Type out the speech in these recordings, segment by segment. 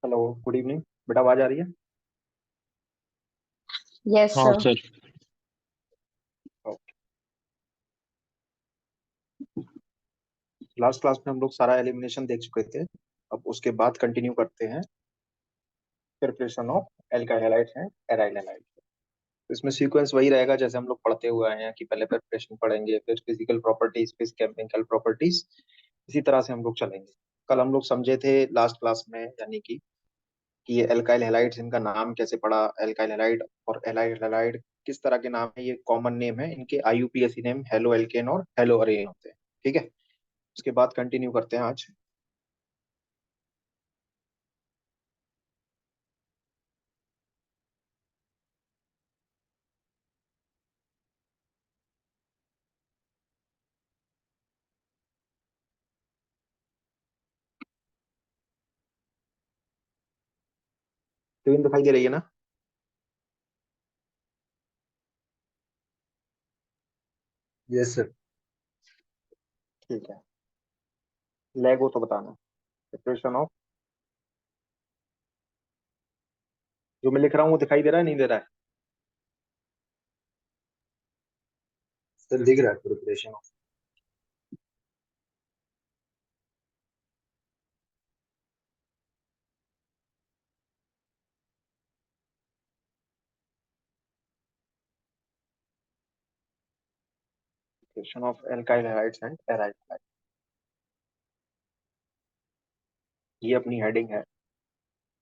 Hello, good evening. बेटा आवाज आ रही है? यस हाँ सर। सर। लास्ट क्लास में हम लोग सारा एलिमिनेशन देख चुके थे। अब उसके बाद कंटिन्यू करते हैं preparation of alkyl halides and aryl halides. तो इसमें सीक्वेंस वही रहेगा जैसे हम लोग पढ़ते हुए आए हैं कि पहले प्रिपरेशन पढ़ेंगे, फिर फिजिकल प्रॉपर्टीज, फिर केमिकल प्रॉपर्टीज। इसी तरह से हम लोग चलेंगे। कल हम लोग समझे थे लास्ट क्लास में, यानी कि ये एल्काइल हैलाइड्स, इनका नाम कैसे पड़ा, एल्काइल हैलाइड और एलाइल हैलाइड किस तरह के नाम है, ये कॉमन नेम है, इनके आईयूपीएसी नेम हेलो एल्केन और हेलो अरेन होते हैं। ठीक है, उसके बाद कंटिन्यू करते हैं आज। स्क्रीन दिखाई दे रही है ना? Yes sir. ठीक है, लैग हो तो बताना। प्रिपरेशन ऑफ, जो मैं लिख रहा हूँ वो दिखाई दे रहा है, नहीं दे रहा है? सर दिख रहा है preparation. Preparation of alkyl halides and aryl halide, ये अपनी हेडिंग है।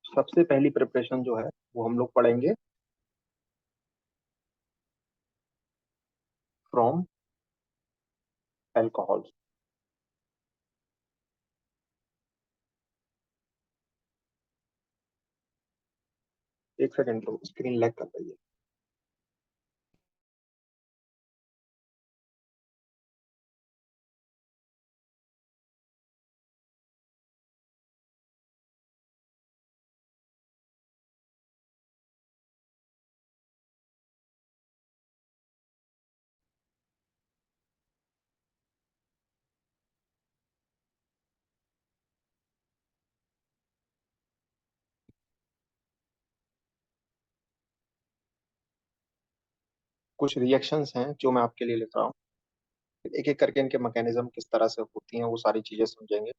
सबसे पहली प्रिपरेशन जो है वो हम लोग पढ़ेंगे फ्रॉम अल्कोहल। एक सेकंड, तो स्क्रीन लैग कर रही है। कुछ रिएक्शंस हैं जो मैं आपके लिए लिख रहा हूँ, एक एक करके इनके मैकेनिज्म किस तरह से होती हैं वो सारी चीजें समझेंगे।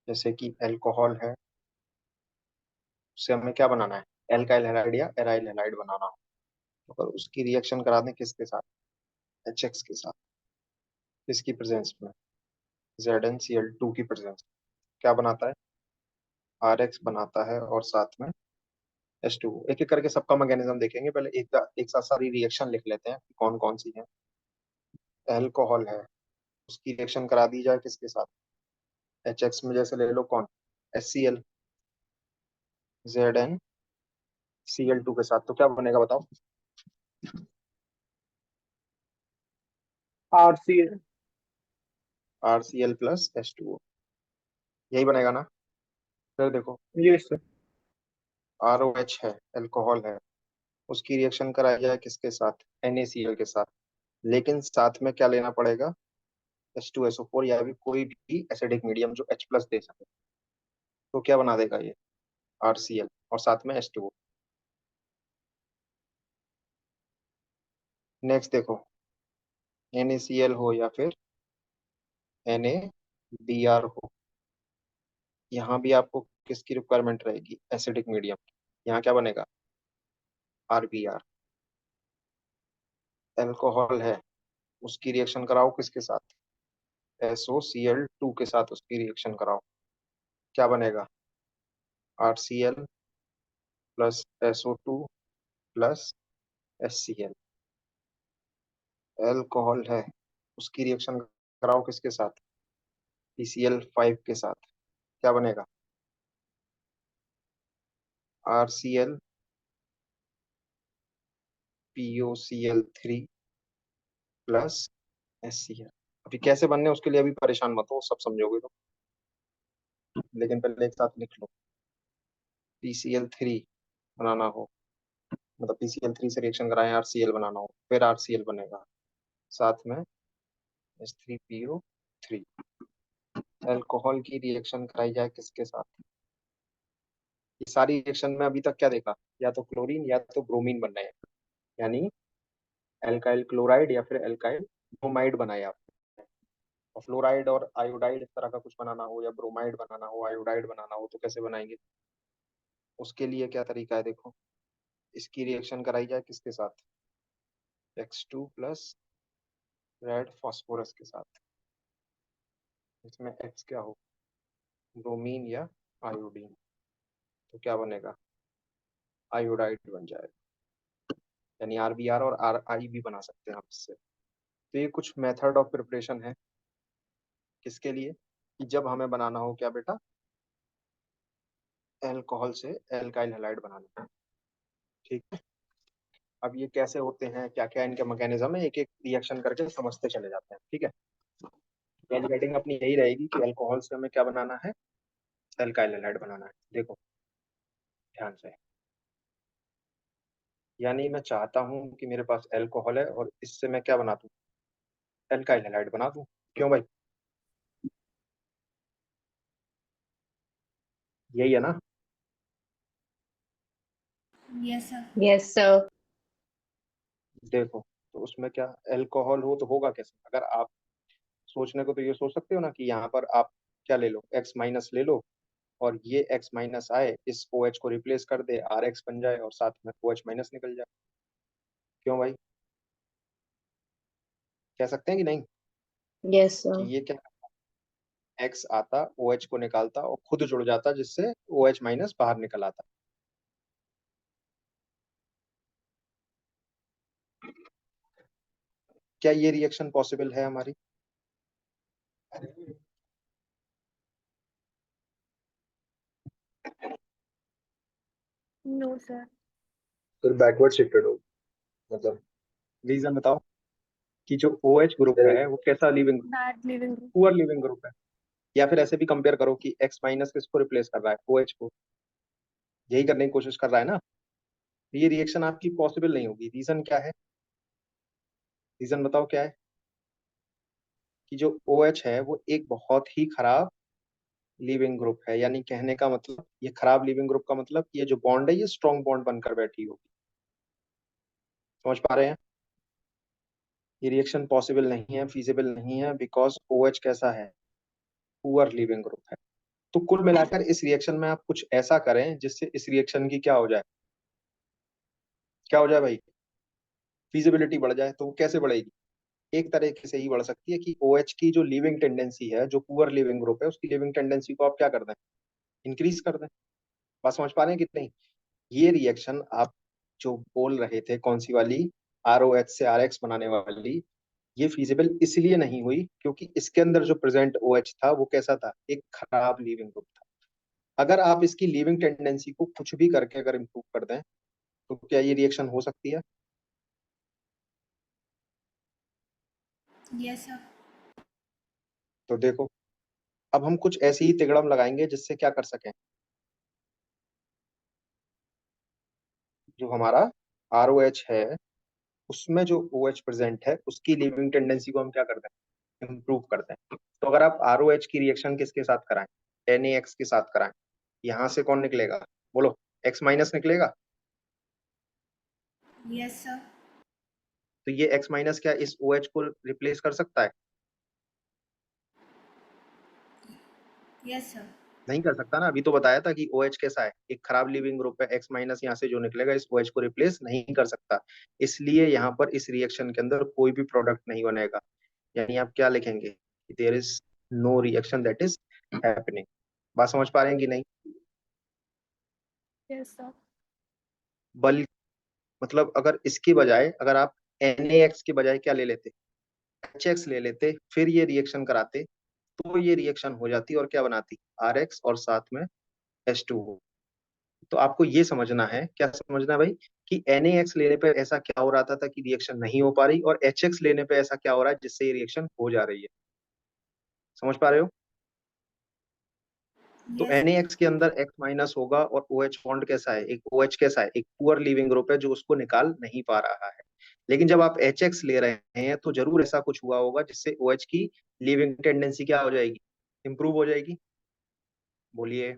जैसे कि अल्कोहल है, उससे हमें क्या बनाना है, एल्काइल हैलाइड या एराइल हैलाइड बनाना हो, तो अगर उसकी रिएक्शन करा दें किसके साथ, HX के साथ, किसकी प्रेजेंस में, ZnCl2 की प्रेजेंस, क्या बनाता है, RX बनाता है, और साथ में H2। एक एक करके सबका मैकेनिज्म देखेंगे। पहले एक साथ सारी रिएक्शन लिख लेते हैं कि कौन कौन सी है। अल्कोहल है, उसकी रिएक्शन करा दी जाए किसके साथ, HX में जैसे ले लो कौन, HCl, ZnCl2 के साथ, तो क्या बनेगा बताओ? RCl। RCl प्लस H2O, यही बनेगा ना? फिर देखो, यस सर। ROH है, अल्कोहल है, उसकी रिएक्शन कराई जाए किसके साथ, NaCl के साथ, लेकिन साथ में क्या लेना पड़ेगा, H2SO4 या भी कोई भी एसिडिक मीडियम जो H प्लस दे सके। तो क्या बना देगा ये, RCl, और साथ में H2O। नेक्स्ट देखो, NaCl हो या फिर NaBr हो, यहाँ भी आपको किसकी रिक्वायरमेंट रहेगी, एसिडिक मीडियम। यहाँ क्या बनेगा, RBr। अल्कोहल है, उसकी रिएक्शन कराओ किसके साथ, SOCl2 के साथ उसकी रिएक्शन कराओ, क्या बनेगा, RCl plus SO2 plus HCl। Alcohol है, उसकी रिएक्शन कराओ किसके साथ, PCl5 के साथ, क्या बनेगा, RCl POCl3 प्लस HCl। अभी कैसे बनने हैं उसके लिए अभी परेशान मत हो, सब समझोगे तो, लेकिन पहले एक साथ लिख लो। PCl3 बनाना हो, मतलब PCl3 से रिएक्शन कराएं, RCl बनाना हो, फिर RCl बनेगा, साथ में H3PO3। अल्कोहल की रिएक्शन कराई जाए किसके साथ, ये सारी रिएक्शन में अभी तक क्या देखा, या तो क्लोरीन या तो ब्रोमीन बन रहे हैं, यानी एल्काइल क्लोराइड या फिर एल्काइल ब्रोमाइड बनाए आप। और फ्लोराइड और आयोडाइड इस तरह का कुछ बनाना हो, या ब्रोमाइड बनाना हो, आयोडाइड बनाना हो, तो कैसे बनाएंगे? उसके लिए क्या तरीका है, देखो। इसकी रिएक्शन कराई जाए किसके साथ? X2 प्लस रेड फास्फोरस के साथ। इसमें X क्या हो, ब्रोमीन या आयोडीन। तो क्या बनेगा, आयोडाइड बन जाएगा। यानी RBr और RI भी बना सकते हैं आप इससे। तो ये कुछ मेथड ऑफ प्रिपरेशन है किसके लिए, कि जब हमें बनाना हो क्या बेटा, अल्कोहल से एल्काइल हैलाइड बनाना है। ठीक है। अब ये कैसे होते हैं, क्या क्या इनके मैकेनिज्म है, एक एक रिएक्शन करके समझते चले जाते हैं। ठीक है। पहली हेडिंग अपनी यही रहेगी कि अल्कोहल से हमें क्या बनाना है, एल्काइल हैलाइड बनाना है। देखो ध्यान से, यानी मैं चाहता हूं कि मेरे पास अल्कोहल है और इससे मैं क्या बना दूं, एल्काइल हैलाइड बना दूं। क्यों भाई, यही है ना? Yes sir. Yes sir. देखो, तो उसमें क्या अल्कोहल हो तो होगा कैसे, अगर आप सोचने को तो ये सोच सकते हो ना कि यहाँ पर आप क्या ले लो, एक्स माइनस ले लो, और ये एक्स माइनस आए, इस ओ एच को रिप्लेस कर दे, आर एक्स बन जाए, और साथ में ओ एच माइनस निकल जाए। क्यों भाई, कह सकते हैं कि नहीं, यस कि सर। ये क्या, एक्स आता, ओ एच को निकालता और खुद जुड़ जाता, जिससे ओ एच माइनस बाहर निकल आता। क्या ये रिएक्शन पॉसिबल है हमारी? No sir. फिर बैकवर्ड शिफ्टेड हो, मतलब रीजन बताओ, कि जो ओ एच ग्रुप है वो कैसा living, bad leaving group. Poor leaving group है। या फिर ऐसे भी कंपेयर करो कि एक्स माइनस किसको रिप्लेस कर रहा है, ओ एच को, यही करने की कोशिश कर रहा है ना। तो ये रिएक्शन आपकी पॉसिबल नहीं होगी। रीजन क्या है, रीजन बताओ क्या है, कि जो ओ एच है वो एक बहुत ही खराब लिविंग ग्रुप है। यानी कहने का मतलब, ये खराब लिविंग ग्रुप का मतलब ये जो बॉन्ड है ये स्ट्रॉन्ग बॉन्ड बनकर बैठी होगी। समझ पा रहे हैं? ये रिएक्शन पॉसिबल नहीं है, फीजिबल नहीं है, बिकॉज ओ एच कैसा है, पुअर लिविंग ग्रुप है। तो कुल मिलाकर इस रिएक्शन में आप कुछ ऐसा करें जिससे इस रिएक्शन की क्या हो जाए, क्या हो जाए भाई, फीजिबिलिटी बढ़ जाए। तो वो कैसे बढ़ेगी, एक तरीके से ही बढ़ सकती है कि ओ एच की जो लिविंग टेंडेंसी है, जो पुअर लिविंग ग्रुप है, उसकी लिविंग टेंडेंसी को आप क्या कर दें, इंक्रीज कर दें। बात समझ पा रहे हैं कि नहीं? ये रिएक्शन आप जो बोल रहे थे, कौन सी वाली, आर ओ एच से आर एक्स बनाने वाली, ये फीजिबल इसलिए नहीं हुई क्योंकि इसके अंदर जो प्रेजेंट ओ एच था वो कैसा था, एक खराब लिविंग ग्रुप था। अगर आप इसकी लिविंग टेंडेंसी को कुछ भी करके अगर इम्प्रूव कर दें, तो क्या ये रिएक्शन हो सकती है? Yes sir. तो देखो, अब हम कुछ ऐसी ही तिगड़म लगाएंगे जिससे क्या कर सकें, जो हमारा आर ओ एच है उसमें जो ओ एच प्रेजेंट है उसकी लिविंग टेंडेंसी को हम क्या कर दें, इम्प्रूव कर दें। तो अगर आप आर ओ एच की रिएक्शन किसके साथ कराएं, NaX के साथ कराएं, यहाँ से कौन निकलेगा, बोलो, एक्स माइनस निकलेगा। Yes sir. तो ये एक्स माइनस क्या इस ओ एच को रिप्लेस कर सकता है? Yes sir. नहीं कर सकता ना। अभी तो बताया था कि ओ एच कैसा है, एक खराब लिविंग ग्रुप है, एक्स माइनस यहाँ से जो निकलेगा इस ओ एच को रिप्लेस नहीं कर सकता। इसलिए यहाँ पर इस रिएक्शन के अंदर कोई भी प्रोडक्ट नहीं बनेगा। यानी आप क्या लिखेंगे, there is no reaction that is happening. बात समझ पा रहे हैं कि नहीं? Yes sir. बल मतलब अगर इसके बजाय, अगर आप NaX के बजाय क्या ले लेते, HX ले लेते, फिर ये रिएक्शन कराते, तो ये रिएक्शन हो जाती और क्या बनाती, RX और साथ में H2O। तो आपको ये समझना है, क्या समझना है भाई, कि NaX लेने पे ऐसा क्या हो रहा था कि रिएक्शन नहीं हो पा रही, और HX लेने पे ऐसा क्या हो रहा है जिससे ये रिएक्शन हो जा रही है। समझ पा रहे हो? तो यस सर। NaX के अंदर X माइनस होगा, और OH बॉन्ड कैसा है, एक OH कैसा है, एक पुअर लिविंग ग्रुप है जो उसको निकाल नहीं पा रहा है। लेकिन जब आप HX ले रहे हैं तो जरूर ऐसा कुछ हुआ होगा जिससे OH की लिविंग टेंडेंसी क्या हो जाएगी, इंप्रूव हो जाएगी। बोलिए।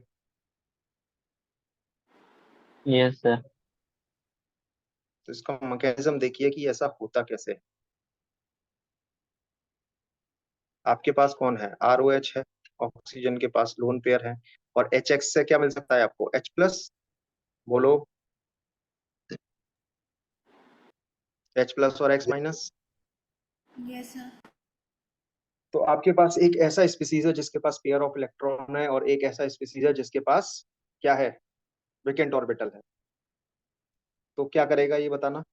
Yes sir. तो इसका मैकेनिज्म देखिए कि ऐसा होता कैसे है। आपके पास कौन है, ROH है, ऑक्सीजन के पास लोन पेयर है, और HX से क्या मिल सकता है आपको, H+, बोलो, H+ और X-। Yes, sir. तो आपके पास एक ऐसा स्पीसीज है जिसके पास पेयर ऑफ इलेक्ट्रॉन है, और एक ऐसा स्पीसीज है जिसके पास क्या है, वेकेंट ऑर्बिटल है। तो क्या करेगा ये बताना,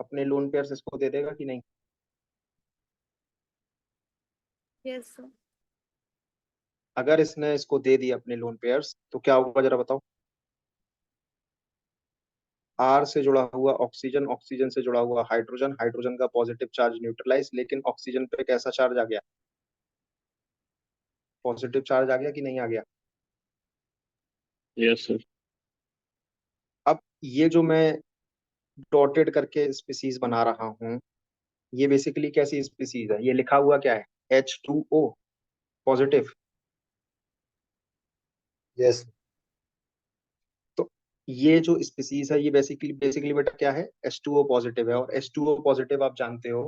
अपने लोन पेयर इसको दे देगा कि नहीं? Yes, sir. अगर इसने इसको दे दिया अपने लोन पेयर्स तो क्या होगा जरा बताओ। R से जुड़ा हुआ ऑक्सीजन, ऑक्सीजन से जुड़ा हुआ हाइड्रोजन, हाइड्रोजन का पॉजिटिव चार्ज न्यूट्रलाइज, लेकिन ऑक्सीजन पे कैसा चार्ज आ गया, पॉजिटिव चार्ज आ गया कि नहीं आ गया? Yes sir. अब ये जो मैं डॉटेड करके स्पीसीज बना रहा हूँ, ये बेसिकली कैसी स्पीसीज है, ये लिखा हुआ क्या है, H2O पॉजिटिव। यस। तो ये जो स्पीसीज है ये बेसिकली बेसिकली बेटा क्या है, H2O पॉजिटिव है, और H2O पॉजिटिव आप जानते हो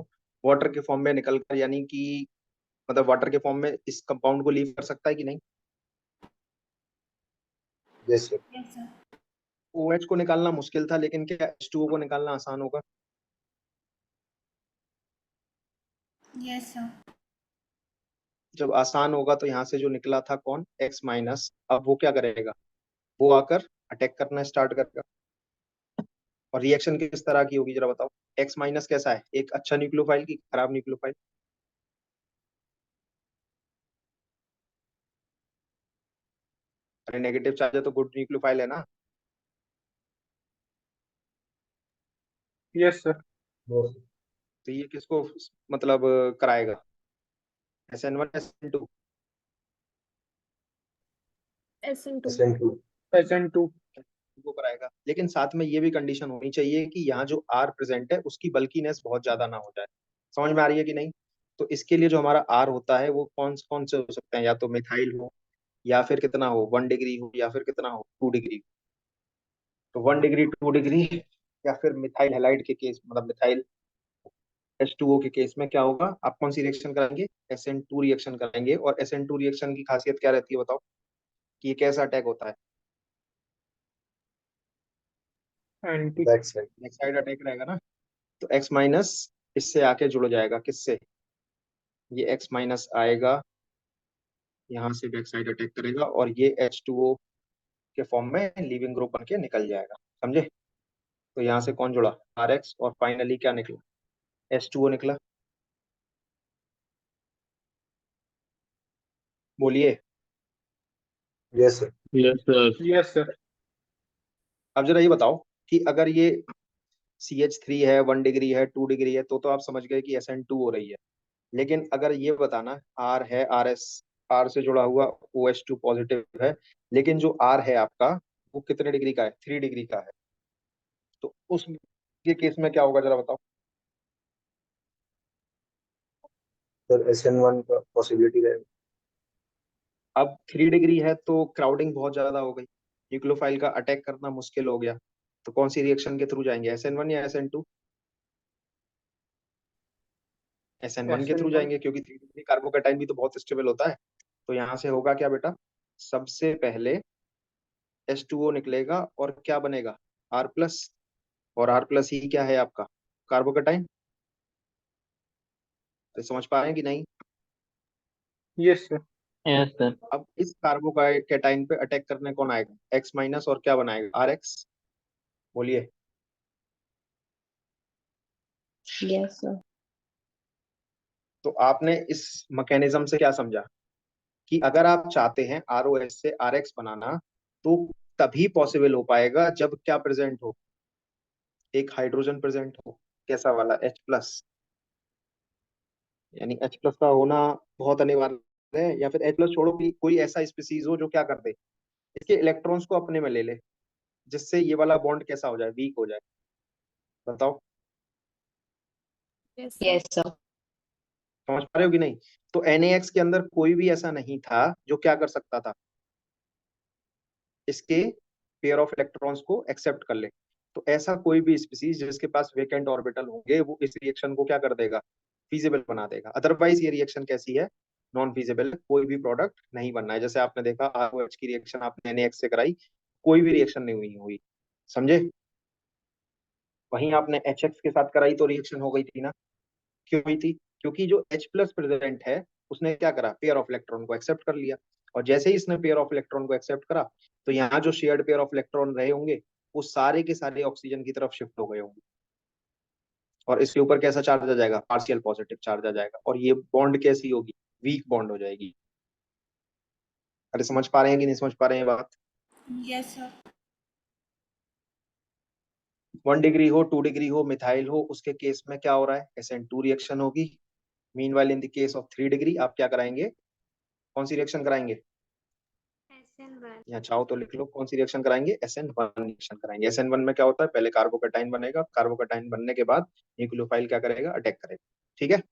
वाटर के फॉर्म में निकल कर, यानी कि मतलब वाटर के फॉर्म में इस कंपाउंड को लीव कर सकता है कि नहीं? Yes sir. Yes, sir. OH को निकालना मुश्किल था, लेकिन क्या H2O को निकालना आसान होगा? Yes, sir. जब आसान होगा तो यहाँ से जो निकला था कौन, X-, अब वो क्या करेगा, वो आकर अटैक करना स्टार्ट करेगा। और रिएक्शन किस तरह की होगी जरा बताओ। X- कैसा है, एक अच्छा न्यूक्लियोफाइल की खराब न्यूक्लियोफाइल? अरे नेगेटिव चार्ज है तो गुड न्यूक्लियोफाइल है ना। Yes sir. नो। तो ये किसको मतलब कराएगा, SN1 SN2 SN2. SN2। SN2। को कराएगा, लेकिन साथ में ये भी कंडीशन होनी चाहिए कि यहाँ जो R प्रेजेंट है उसकी बल्कीनेस बहुत ज्यादा ना हो जाए। समझ में आ रही है कि नहीं? तो इसके लिए जो हमारा R होता है वो कौन कौन से हो सकते हैं, या तो मिथाइल हो, या फिर कितना हो 1 डिग्री हो, या फिर कितना हो 2 डिग्री। तो 1 डिग्री, 2 डिग्री, या फिर मिथाइल हैलाइड के केस मतलब मिथाइल H2O के केस में क्या होगा, आप कौन सी रिएक्शन कराएंगे, SN2 रिएक्शन कराएंगे। और SN2 रिएक्शन की खासियत क्या रहती है बताओ, कि ये कैसा अटैक होता है, anti. Back side. Back side attack रहेगा ना। तो X- इससे आके जुड़ जाएगा, किससे, ये X- आएगा, यहाँ से बैक साइड अटैक करेगा, और ये H2O के फॉर्म में लीविंग ग्रुप बन के निकल जाएगा। समझे? तो यहाँ से कौन जुड़ा, RX, और फाइनली क्या निकला, H2O निकला। बोलिए। Yes sir. Yes sir. Yes sir. अब जरा ये बताओ कि अगर ये CH3 है, 1 डिग्री है, 2 डिग्री है, तो आप समझ गए कि SN2 हो रही है। लेकिन अगर ये बताना R है, RS, R से जुड़ा हुआ OH2 पॉजिटिव है, लेकिन जो R है आपका वो कितने डिग्री का है, 3 डिग्री का है, तो उस के केस में क्या होगा जरा बताओ। सर SN1 का पॉसिबिलिटी रहेगा। अब 3 डिग्री है तो क्राउडिंग बहुत ज्यादा हो गई, न्यूक्लियोफाइल का अटैक करना मुश्किल हो गया। तो कौन सी रिएक्शन के थ्रू जाएंगे, SN1 या SN2? SN1 के थ्रू SN1। जाएंगे, क्योंकि 3 डिग्री कार्बोकेटाइन भी तो बहुत स्टेबल होता है। तो यहाँ से होगा क्या बेटा, सबसे पहले H2O निकलेगा और क्या बनेगा, R+। और R+ ही क्या है आपका, कार्बोकेटाइन। तो समझ पाए कि नहीं? Yes sir. Yes sir. अब इस कार्बोकेटाइन पे अटैक करने कौन आएगा, X- और क्या बनाएगा, RX। बोलिए। Yes, sir. तो आपने इस मैकेनिज्म से क्या समझा, कि अगर आप चाहते हैं ROH से RX बनाना, तो तभी पॉसिबल हो पाएगा जब क्या प्रेजेंट हो, एक हाइड्रोजन प्रेजेंट हो, कैसा वाला, H+। यानी H+ का होना बहुत अनिवार्य है, या फिर H+ छोड़ो कि कोई ऐसा स्पीसीज हो जो क्या कर दे, इसके इलेक्ट्रॉन्स को अपने में ले ले, जिससे ये वाला बॉन्ड कैसा हो जाए, वीक हो जाए। बताओ, Yes, sir. Yes, sir. समझ पा रहे हो कि नहीं? तो NaX के अंदर कोई भी ऐसा नहीं था जो क्या कर सकता था, इसके पेयर ऑफ इलेक्ट्रॉन्स को एक्सेप्ट कर ले। तो ऐसा कोई भी स्पीसीज जिसके पास वेकेंट ऑर्बिटल होंगे वो इस रिएक्शन को क्या कर देगा, फीजिबल बना देगा। अदरवाइज ये रिएक्शन कैसी है, नॉन फीजिबल, कोई भी प्रोडक्ट नहीं बनना है। जैसे आपने देखा ROH की रिएक्शन आपने NaX से कराई, कोई भी रिएक्शन नहीं हुई, समझे। वहीं आपने HX के साथ कराई तो रिएक्शन हो गई थी ना। क्यों हुई थी, क्योंकि जो H प्लस प्रेजेंट है उसने क्या करा, पेयर ऑफ इलेक्ट्रॉन को एक्सेप्ट कर लिया। और जैसे ही इसने पेयर ऑफ इलेक्ट्रॉन को एक्सेप्ट करा तो यहाँ जो शेयर्ड पेयर ऑफ इलेक्ट्रॉन रहे होंगे वो सारे के सारे ऑक्सीजन की तरफ शिफ्ट हो गए होंगे, और इसके ऊपर कैसा चार्ज आ जाएगा, पार्शियल पॉजिटिव चार्ज आ जाएगा। और ये बॉन्ड कैसी होगी, वीक बॉन्ड हो जाएगी। अरे समझ पा रहे हैं कि नहीं समझ पा रहे हैं बात। Yes sir. 1 डिग्री हो, 2 डिग्री हो, मिथाइल हो, उसके केस में क्या हो रहा है, SN2 रिएक्शन होगी। Meanwhile in the case of 3 degree आप क्या कराएंगे, कौन सी रिएक्शन कराएंगे, SN1। या चाहो तो लिख लो कौन सी रिएक्शन कराएंगे, SN1 रिएक्शन कराएंगे। SN1 में क्या होता है, पहले कार्बोकैटाइन बनेगा, कार्बोकैटाइन बनने के बाद न्यूक्लियोफाइल क्या करेगा, अटैक करेगा। ठीक है,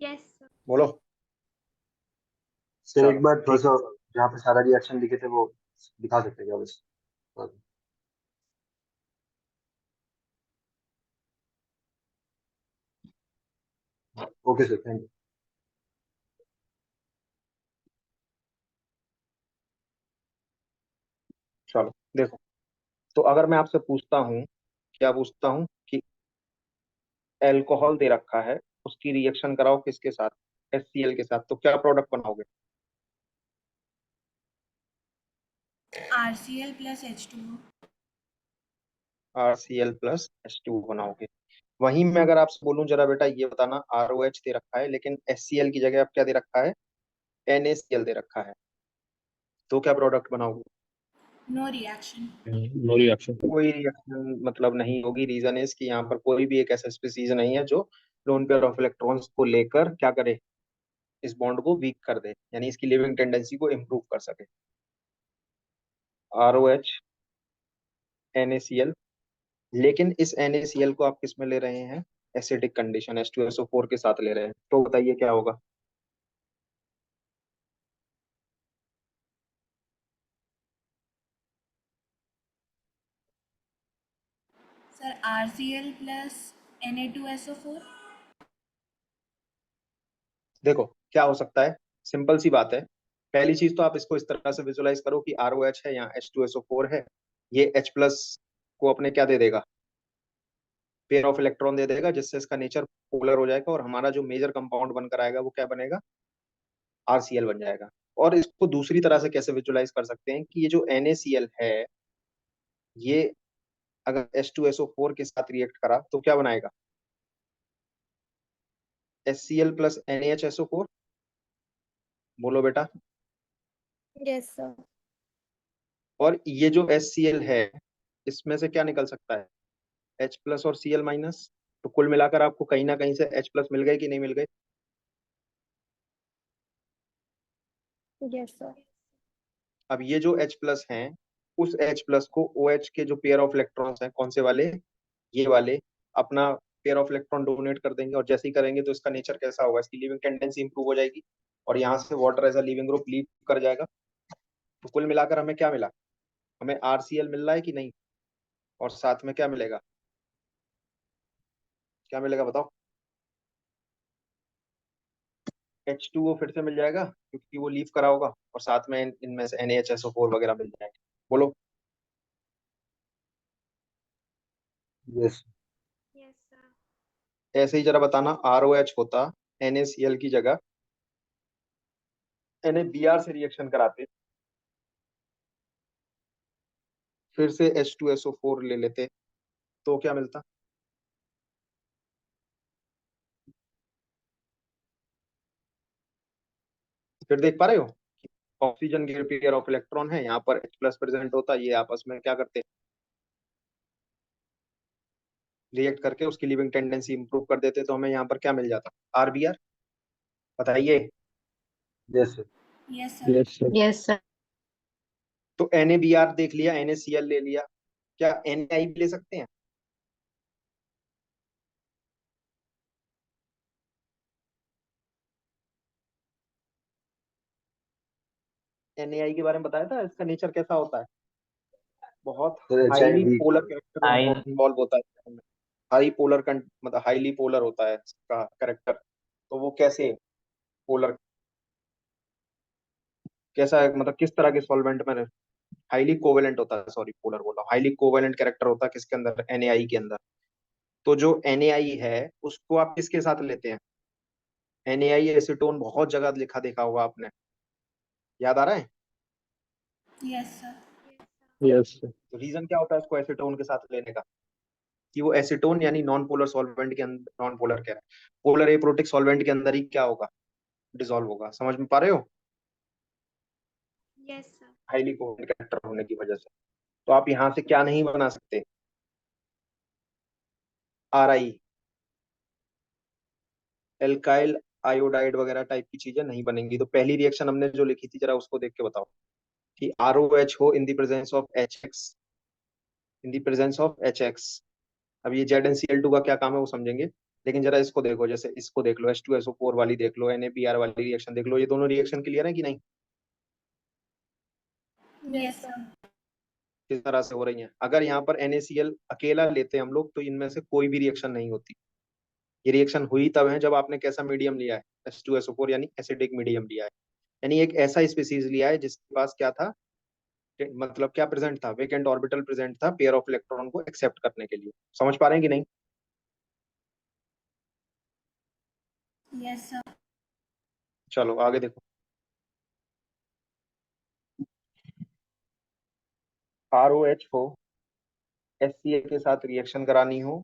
यस सर। बोलो। सर एक चलो बार थोड़ा ठीक सा है। जहाँ पे सारा रिएक्शन लिखे थे वो दिखा सकते हैं क्या बस। Okay sir, thank you. चलो देखो, तो अगर मैं आपसे पूछता हूँ, क्या पूछता हूँ कि एल्कोहल दे रखा है, उसकी रिएक्शन कराओ किसके साथ, HCl के साथ, तो क्या प्रोडक्ट बनाओगे, RCl plus H2O। RCl plus H2 बनाओगे। वहीं मैं अगर आपसे बोलूं जरा बेटा ये बताना, ROH दे रखा है लेकिन HCl की जगह आप क्या दे रखा है, NaCl दे रखा है, तो क्या प्रोडक्ट बनाओगे। No reaction. No reaction. कोई रिएक्शन मतलब नहीं होगी। रीजन इज कि यहाँ पर कोई भी एक ऐसा स्पीसीज नहीं है जो लोन पेयर ऑफ इलेक्ट्रॉन्स को लेकर क्या करे, इस बॉन्ड को वीक कर दे, यानी इसकी लिविंग टेंडेंसी को इम्प्रूव कर सके। ROH, NaCl, लेकिन इस NaCl को आप किस में ले रहे हैं, एसिडिक कंडीशन H2SO4 के साथ ले रहे हैं, तो बताइए क्या होगा। Sir RCl plus Na2SO4। देखो क्या हो सकता है, सिंपल सी बात है। पहली चीज तो आप इसको इस तरह से विजुलाइज करो कि ROH है, यहाँ H2SO4 है, ये H प्लस को अपने क्या दे देगा, पेयर ऑफ इलेक्ट्रॉन दे देगा, जिससे इसका नेचर पोलर हो जाएगा और हमारा जो मेजर कंपाउंड बनकर आएगा वो क्या बनेगा, RCl बन जाएगा। और इसको दूसरी तरह से कैसे विजुलाइज कर सकते हैं कि ये जो NaCl है, ये अगर H2SO4 के साथ रिएक्ट करा तो क्या बनाएगा, HCl प्लस NaHSO4। बोलो बेटा। Yes sir. और ये जो HCl है इसमें से क्या निकल सकता है, H प्लस और Cl माइनस। तो कुल मिलाकर आपको कहीं ना कहीं से H प्लस मिल गए कि नहीं मिल गए। Yes sir. अब ये जो H प्लस हैं, उस H प्लस को OH के जो पेयर ऑफ इलेक्ट्रॉन्स हैं, कौन से वाले, ये वाले, अपना पेयर ऑफ इलेक्ट्रॉन डोनेट कर देंगे। और जैसे ही करेंगे तो इसका नेचर कैसा होगा, इसकी लिविंग टेंडेंसी इंप्रूव हो जाएगी और यहाँ से water as a leaving group leave कर जाएगा। तो कुल मिलाकर हमें क्या मिला, हमें RCl मिल रहा है कि नहीं, और साथ में क्या मिलेगा, क्या मिलेगा बताओ, H2O फिर से मिल जाएगा क्योंकि वो लीव करा होगा, और साथ में इनमें से NaHSO4 वगैरह मिल जाएंगे। बोलो। यस। Yes sir. ऐसे ही जरा बताना, ROH होता NaCl की जगह NaBr से रिएक्शन कराते, फिर से H2SO4 ले लेते, तो क्या मिलता, फिर देख पा रहे हो, ऑक्सीजन के पेयर ऑफ इलेक्ट्रॉन है, यहाँ पर H प्लस प्रेजेंट होता, ये आपस में क्या करते, रिएक्ट करके उसकी लिविंग टेंडेंसी इंप्रूव कर देते, तो हमें यहाँ पर क्या मिल जाता, RBr। बताइए। Yes sir. Yes sir. Yes sir. Yes sir. तो NaBr देख लिया, NaCl ले लिया, क्या Na भी ले सकते हैं, NaI के बारे में बताया था, इसका नेचर कैसा होता है, बहुत sir H I highly weak polar होगा। कैरेक्टर इन्वॉल्व होता है, हाई पोलर मतलब हाईली पोलर होता है इसका कैरेक्टर। तो वो कैसे पोलर, कैसा है, मतलब किस तरह के सॉल्वेंट में, हाईली कोवेलेंट होता है, सॉरी पोलर बोला, हाईली कोवेलेंट कैरेक्टर होता है किसके अंदर, NaI के अंदर। तो जो NaI है उसको आप किसके साथ लेते हैं, NaI एसीटोन बहुत जगह लिखा देखा होगा आपने, याद आ रहा है। Yes, sir. Yes, sir. तो रीजन क्या होता है उसको एसीटोन के साथ लेने का, कि वो एसीटोन यानी नॉन पोलर सॉल्वेंट के अंदर, नॉन पोलर कह रहा है, पोलर एप्रोटिक सॉल्वेंट के अंदर ही क्या होगा, डिसॉल्व होगा। समझ में पा रहे हो, Yes, sir. Highly covalent character होने की वजह से। तो आप यहाँ से क्या नहीं बना सकते, RI एल्काइल आयोडाइड वगैरह टाइप की चीजें नहीं बनेंगी। तो पहली रिएक्शन हमने जो लिखी थी जरा उसको देख के बताओ, कि ROH हो in the presence of HX, in the presence of HX। अब ये ZnCl2 का क्या काम है वो समझेंगे, लेकिन जरा इसको देखो, जैसे इसको देख लो, H2SO4 वाली देख लो, NaBr वाली रिएक्शन देख लो, ये दोनों रिएक्शन क्लियर है कि नहीं, Yes, sir. किस तरह से हो रही है। अगर यहाँ पर NaCl अकेला लेते हैं हम लोग तो इनमें से कोई भी रिएक्शन नहीं होती। ये रिएक्शन हुई तब है जब आपने कैसा मीडियम लिया है, H2SO4 यानी एसिडिक मीडियम लिया है, यानी एक ऐसा स्पीसीज लिया है जिसके पास क्या था, मतलब क्या प्रेजेंट था, वेकेंट ऑर्बिटल प्रेजेंट था पेयर ऑफ इलेक्ट्रॉन को एक्सेप्ट करने के लिए। समझ पा रहे हैं कि नहीं। Yes, sir. चलो आगे देखो, ROH हो HCl के साथ रिएक्शन करानी हो,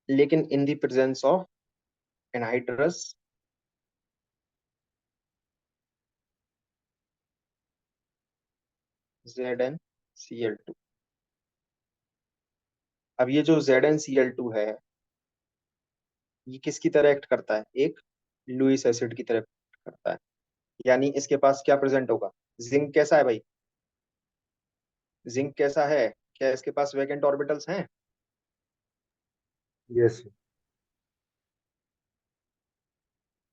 लेकिन in the presence of anhydrous ZnCl2। अब ये जो ZnCl2 है ये किसकी तरह एक्ट करता है, एक लुईस एसिड की तरह act करता है, यानी इसके पास क्या प्रेजेंट होगा, जिंक कैसा है भाई, जिंक कैसा है, क्या इसके पास वैकेंट ऑर्बिटल्स हैं, यस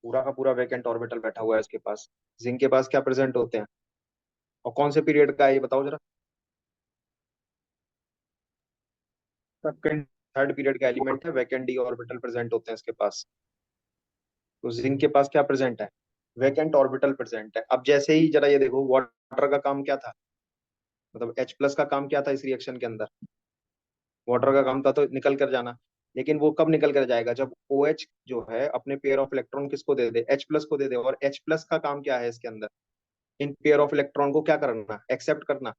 पूरा का पूरा वैकेंट ऑर्बिटल बैठा हुआ है इसके पास। जिंक के पास क्या प्रेजेंट होते हैं, और कौन से पीरियड का है ये बताओ जरा, Second. थर्ड पीरियड का एलिमेंट है, वैकेंट डी ऑर्बिटल प्रेजेंट होते हैं इसके पास। तो जिंक के पास क्या प्रेजेंट है, वैकेंट ऑर्बिटल प्रेजेंट है। अब जैसे ही जरा ये देखो, वाटर का काम क्या था, मतलब H+ का काम क्या था इस रिएक्शन के अंदर, वाटर का काम था तो निकल कर जाना, लेकिन वो कब निकल कर जाएगा, जब OH जो है अपने पेयर ऑफ इलेक्ट्रॉन किसको दे दे, H+ को दे दे। और H+ का काम क्या है इसके अंदर, इन पेयर ऑफ इलेक्ट्रॉन को क्या करना, एक्सेप्ट करना,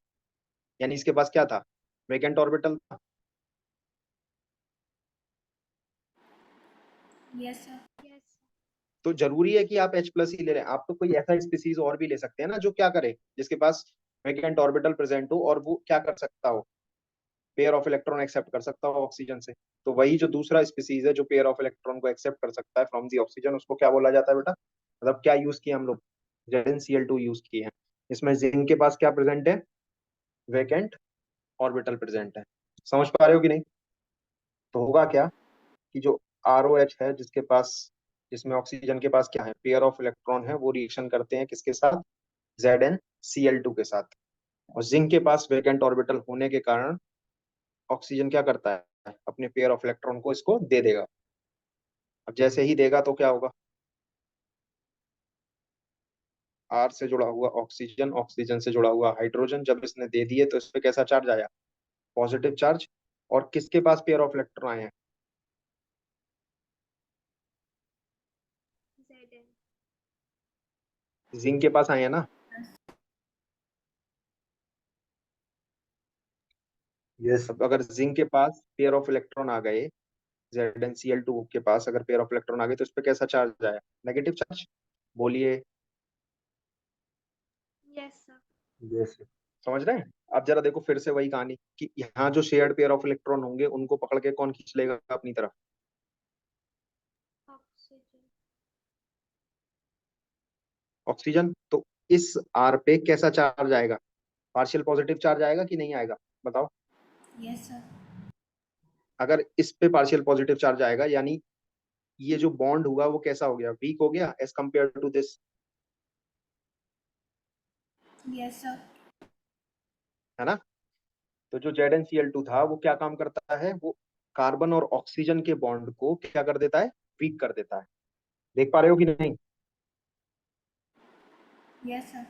यानी इसके पास क्या था, वैकेंट ऑर्बिटल था। Yes, sir. Yes. तो जरूरी है कि आप H+ ही ले रहे हैं, आप तो कोई ऐसा स्पीसीज और भी ले सकते हैं ना जो क्या करे, जिसके पास वैकेंट ऑर्बिटल प्रेजेंट हो और वो क्या कर सकता हो, पेयर ऑफ इलेक्ट्रॉन एक्सेप्ट कर सकता हो ऑक्सीजन से। तो वही जो दूसरा स्पीसीज है जो पेयर ऑफ इलेक्ट्रॉन को एक्सेप्ट कर सकता है फ्रॉम दी ऑक्सीजन, उसको क्या बोला जाता है बेटा, मतलब क्या यूज किया हम लोग, ZnCl2 यूज किए हैं। इसमें जिंक के पास क्या प्रेजेंट है, वैकेंट ऑर्बिटल प्रेजेंट है। समझ पा रहे हो कि नहीं। तो होगा क्या, कि जो ROH है जिसके पास, जिसमें ऑक्सीजन के पास क्या है, पेयर ऑफ इलेक्ट्रॉन है, वो रिएक्शन करते हैं किसके साथ, ZnCl2 के साथ। और जिंक के पास वैकेंट ऑर्बिटल होने के कारण ऑक्सीजन क्या करता है, अपने पेयर ऑफ इलेक्ट्रॉन को इसको दे देगा। अब जैसे ही देगा तो क्या होगा, R से जुड़ा हुआ ऑक्सीजन, ऑक्सीजन से जुड़ा हुआ हाइड्रोजन, जब इसने दे दिए तो इस पे कैसा चार्ज आया, पॉजिटिव चार्ज। और किसके पास पेयर ऑफ इलेक्ट्रॉन आए हैं, Zn. जिंक के पास आए हैं ना। यस अब अगर जिंक के पास पेयर ऑफ इलेक्ट्रॉन आ गए, ZnCl2 के पास अगर पेयर ऑफ इलेक्ट्रॉन आ गए तो इस पे कैसा चार्ज आया, नेगेटिव चार्ज। बोलिए, Yes, sir. यस समझ रहे हैं। अब जरा देखो फिर से वही कहानी, कि यहाँ जो शेयर्ड पेयर ऑफ इलेक्ट्रॉन होंगे उनको पकड़ के कौन खींच लेगा अपनी तरफ, Oxygen. ऑक्सीजन। तो इस R पे कैसा चार्ज आएगा, पार्शियल पॉजिटिव चार्ज आएगा कि नहीं आएगा, बताओ। Yes, sir. अगर इस पे पार्शियल पॉजिटिव चार्ज आएगा, यानी ये जो बॉन्ड हुआ वो कैसा हो गया, वीक हो गया as compare to this. Yes, sir. है ना। तो जो ZnCl2 था वो क्या काम करता है, वो कार्बन और ऑक्सीजन के बॉन्ड को क्या कर देता है, वीक कर देता है। देख पा रहे हो कि नहीं। Yes, sir.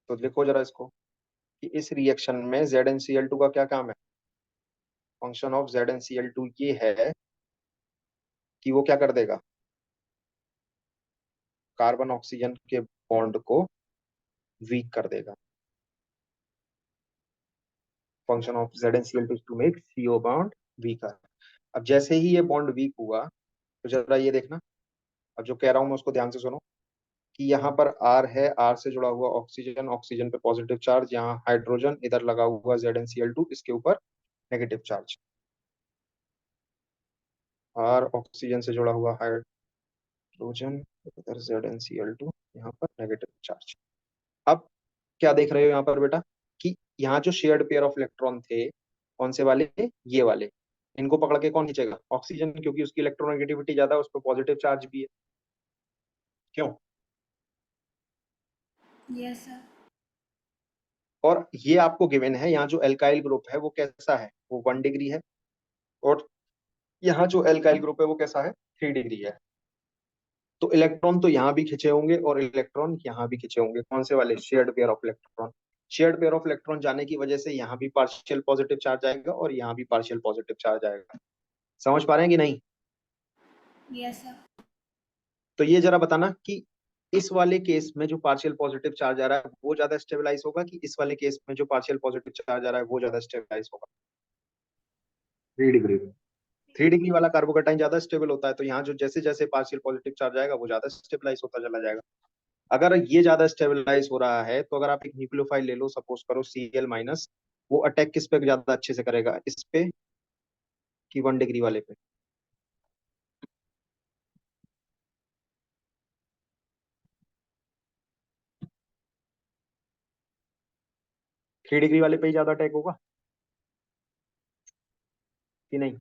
तो देखो जरा इसको कि इस रिएक्शन में ZnCl2 का क्या काम है। फंक्शन ऑफ ZnCl2 ये है कि वो क्या कर देगा, कार्बन ऑक्सीजन के बॉन्ड को वीक कर देगा। Function of ZnCl2 to make CO bond weaker. अब जैसे ही ये बॉन्ड वीक हुआ तो जरा ये देखना, अब जो कह रहा हूं मैं उसको ध्यान से सुनो कि यहाँ पर R है, R से जुड़ा हुआ ऑक्सीजन, ऑक्सीजन पे पॉजिटिव चार्ज, यहाँ हाइड्रोजन, इधर लगा हुआ ZnCl2, इसके ऊपर नेगेटिव चार्ज। R ऑक्सीजन से जुड़ा हुआ हाइड्रोजन, इधर ZnCl2, यहाँ पर नेगेटिव चार्ज। अब क्या देख रहे हो यहाँ पर बेटा कि यहाँ जो शेयर्ड पेयर ऑफ इलेक्ट्रॉन थे, कौन से वाले, ये वाले, इनको पकड़ के कौन खींचेगा, ऑक्सीजन, क्योंकि उसकी इलेक्ट्रोनेगेटिविटी ज्यादा है, उस पर पॉजिटिव चार्ज भी है। क्यों। Yes, sir. और ये आपको गिवन है, यहाँ जो एल्काइल ग्रुप है वो कैसा है, वो 1 डिग्री है, और यहाँ जो एल्काइल ग्रुप है वो कैसा है, 3 डिग्री है। तो इलेक्ट्रॉन तो यहाँ भी खिंचे होंगे और इलेक्ट्रॉन यहाँ भी खिंचे होंगे, कौन से वाले, shared pair of electron. Shared pair of electron जाने की वजह से यहाँ भी पार्शियल पॉजिटिव चार्ज आएगा और यहाँ भी पार्शियल पॉजिटिव चार्ज आएगा। समझ पा रहे हैं कि नहीं। Yes, sir. तो ये जरा बताना कि इस वाले केस में जो पार्शियल पॉजिटिव चार्ज आ रहा है वो ज्यादा स्टेबलाइज होगा कि इस वाले केस में जो पार्शियल पॉजिटिव चार्ज आ रहा है वो ज्यादा स्टेबलाइज होगा। 3 डिग्री में। 3 डिग्री वाला कार्बोकेटाइन ज्यादा स्टेबल होता है, तो यहाँ जो जैसे जैसे पार्शियल पॉजिटिव चार्ज आएगा वो ज्यादा स्टेबलाइज होता चला जाएगा। अगर ये ज्यादा स्टेबलाइज हो रहा है तो अगर आप एक न्यूक्लियोफाइल ले लो, सपोज करो Cl-, वो अटैक किस पे ज्यादा अच्छे से करेगा, इस पे कि 1 डिग्री वाले पे। 3 डिग्री वाले पे ही ज्यादा अटैक होगा कि नहीं।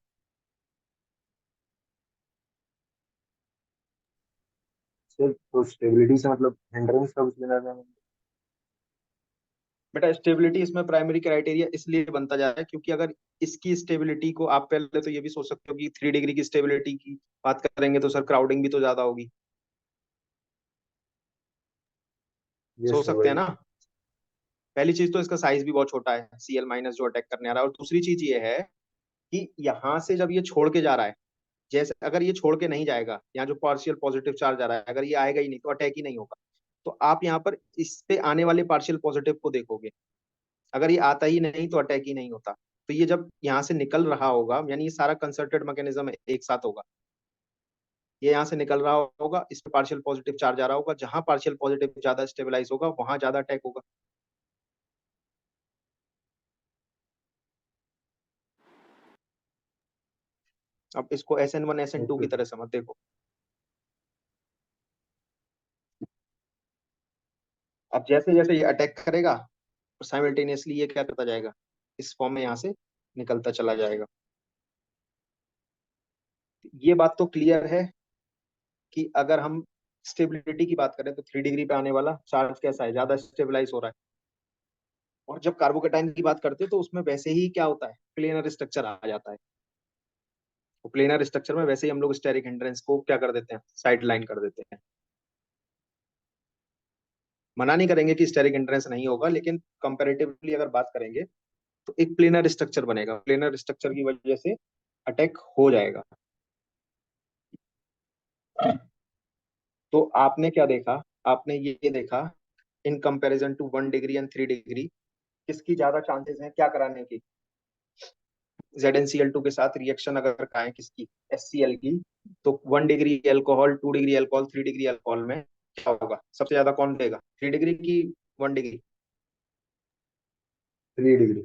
सिर्फ तो स्टेबिलिटी से मतलब हिंड्रेंस का कुछ लेना देना। बेटा स्टेबिलिटी इसमें प्राइमरी क्राइटेरिया इसलिए बनता जा रहा है क्योंकि अगर इसकी स्टेबिलिटी को आप पहले तो ये भी सोच सकते हो कि 3 डिग्री की स्टेबिलिटी की बात करेंगे तो सर क्राउडिंग भी तो ज्यादा होगी। यस सोच सर सकते हैं वही। ना। पहली चीज तो इसका साइज भी बहुत छोटा है, Cl- जो अटैक करने आ रहा है, और दूसरी चीज ये है कि यहाँ से जब ये छोड़ के जा रहा है, जैसे अगर ये छोड़ के नहीं जाएगा, यहाँ जो पार्शियल पॉजिटिव चार्ज आ रहा है अगर ये आएगा ही नहीं तो अटैक ही नहीं होगा। तो आप यहाँ पर इस पे आने वाले पार्शियल पॉजिटिव को देखोगे, अगर ये आता ही नहीं तो अटैक ही नहीं होता। तो ये जब यहाँ से निकल रहा होगा, यानी ये सारा कंसर्टेड मैकेनिज्म एक साथ होगा। ये यहाँ से निकल रहा होगा, इस पे पार्शियल पॉजिटिव चार्ज आ रहा होगा, जहां पार्शियल पॉजिटिव ज्यादा स्टेबलाइज होगा वहां ज्यादा अटैक होगा। अब इसको SN1 SN2 ओके की सर। तरह समझ देखो। अब जैसे जैसे ये अटैक करेगा तो साइमल्टेनियसली ये क्या करता जाएगा, इस फॉर्म में यहाँ से निकलता चला जाएगा। ये बात तो क्लियर है कि अगर हम स्टेबिलिटी की बात करें तो 3 डिग्री पे आने वाला चार्ज कैसा है, ज्यादा स्टेबलाइज हो रहा है। और जब कार्बोकेटाइन की बात करते हैं तो उसमें वैसे ही क्या होता है, प्लेनर स्ट्रक्चर आ जाता है। तो प्लेनर स्ट्रक्चर में वैसे ही हम लोग स्टेरिक हिंड्रेंस को क्या कर देते हैं, साइड लाइन कर देते हैं। मना नहीं करेंगे कि स्टेरिक हिंड्रेंस नहीं होगा, लेकिन कंपैरेटिवली अगर बात करेंगे तो एक प्लेनर स्ट्रक्चर बनेगा, प्लेनर स्ट्रक्चर की वजह से अटैक हो जाएगा। तो आपने क्या देखा, आपने ये देखा in comparison to 1 degree and 3 degree किसकी ज्यादा चांसेस हैं क्या कराने की, ZnCl2 के साथ रिएक्शन अगर कराएं किसकी, HCl की, तो 1 degree alcohol, 2 degree alcohol, 3 degree alcohol में क्या होगा, सबसे ज्यादा कौन देगा, 3 डिग्री की 1 डिग्री। 3 डिग्री।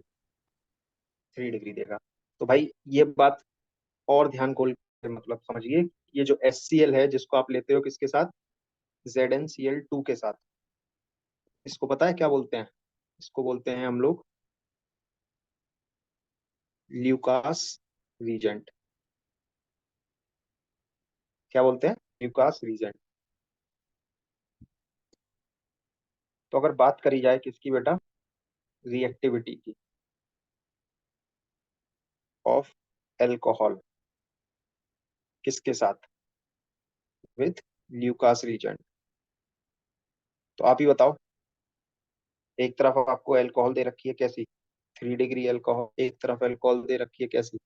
3 डिग्री देगा। तो भाई ये बात और ध्यान खोल के मतलब समझिए, ये जो HCl है जिसको आप लेते हो किसके साथ, ZnCl2 के साथ, इसको पता है क्या बोलते हैं, इसको बोलते हैं हम लोग ल्यूकास रीजेंट। क्या बोलते हैं, ल्यूकास रीजेंट। तो अगर बात करी जाए किसकी बेटा, रिएक्टिविटी की ऑफ एल्कोहल, किसके साथ, विथ ल्यूकास रीजेंट। तो आप ही बताओ, एक तरफ आपको अल्कोहल दे रखी है कैसी, 3 डिग्री अल्कोहल, एक तरफ अल्कोहल दे रखी है कैसी,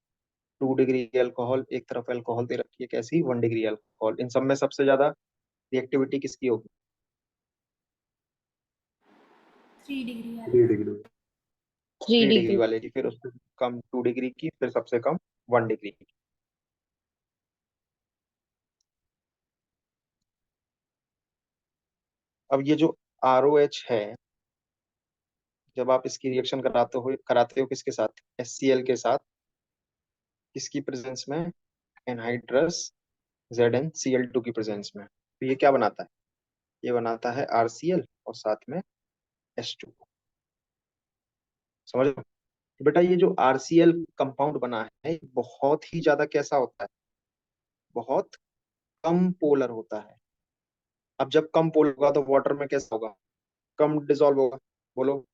2 डिग्री अल्कोहल, एक तरफ अल्कोहल दे रखी है कैसी, 1 डिग्री अल्कोहल। इन सब में सबसे ज्यादा रिएक्टिविटी किसकी होगी, 3 डिग्री वाले 3 डिग्री। 3 degree 3 degree. वाले की, फिर उससे कम 2 डिग्री की, फिर सबसे कम 1 डिग्री की। अब ये जो ROH है, जब आप इसकी रिएक्शन कराते हो किसके साथ, HCl के साथ, किसकी प्रेजेंस में, एनहाइड्रस ZnCl2 की प्रेजेंस में, तो ये क्या बनाता है, ये बनाता है RCl और साथ में H2। समझ लो। तो बेटा ये जो RCl कंपाउंड बना है, ये बहुत ही ज्यादा कैसा होता है, बहुत कम पोलर होता है। अब जब कम पोलर होगा तो वाटर में कैसा होगा, कम डिसॉल्व होगा, बोलो।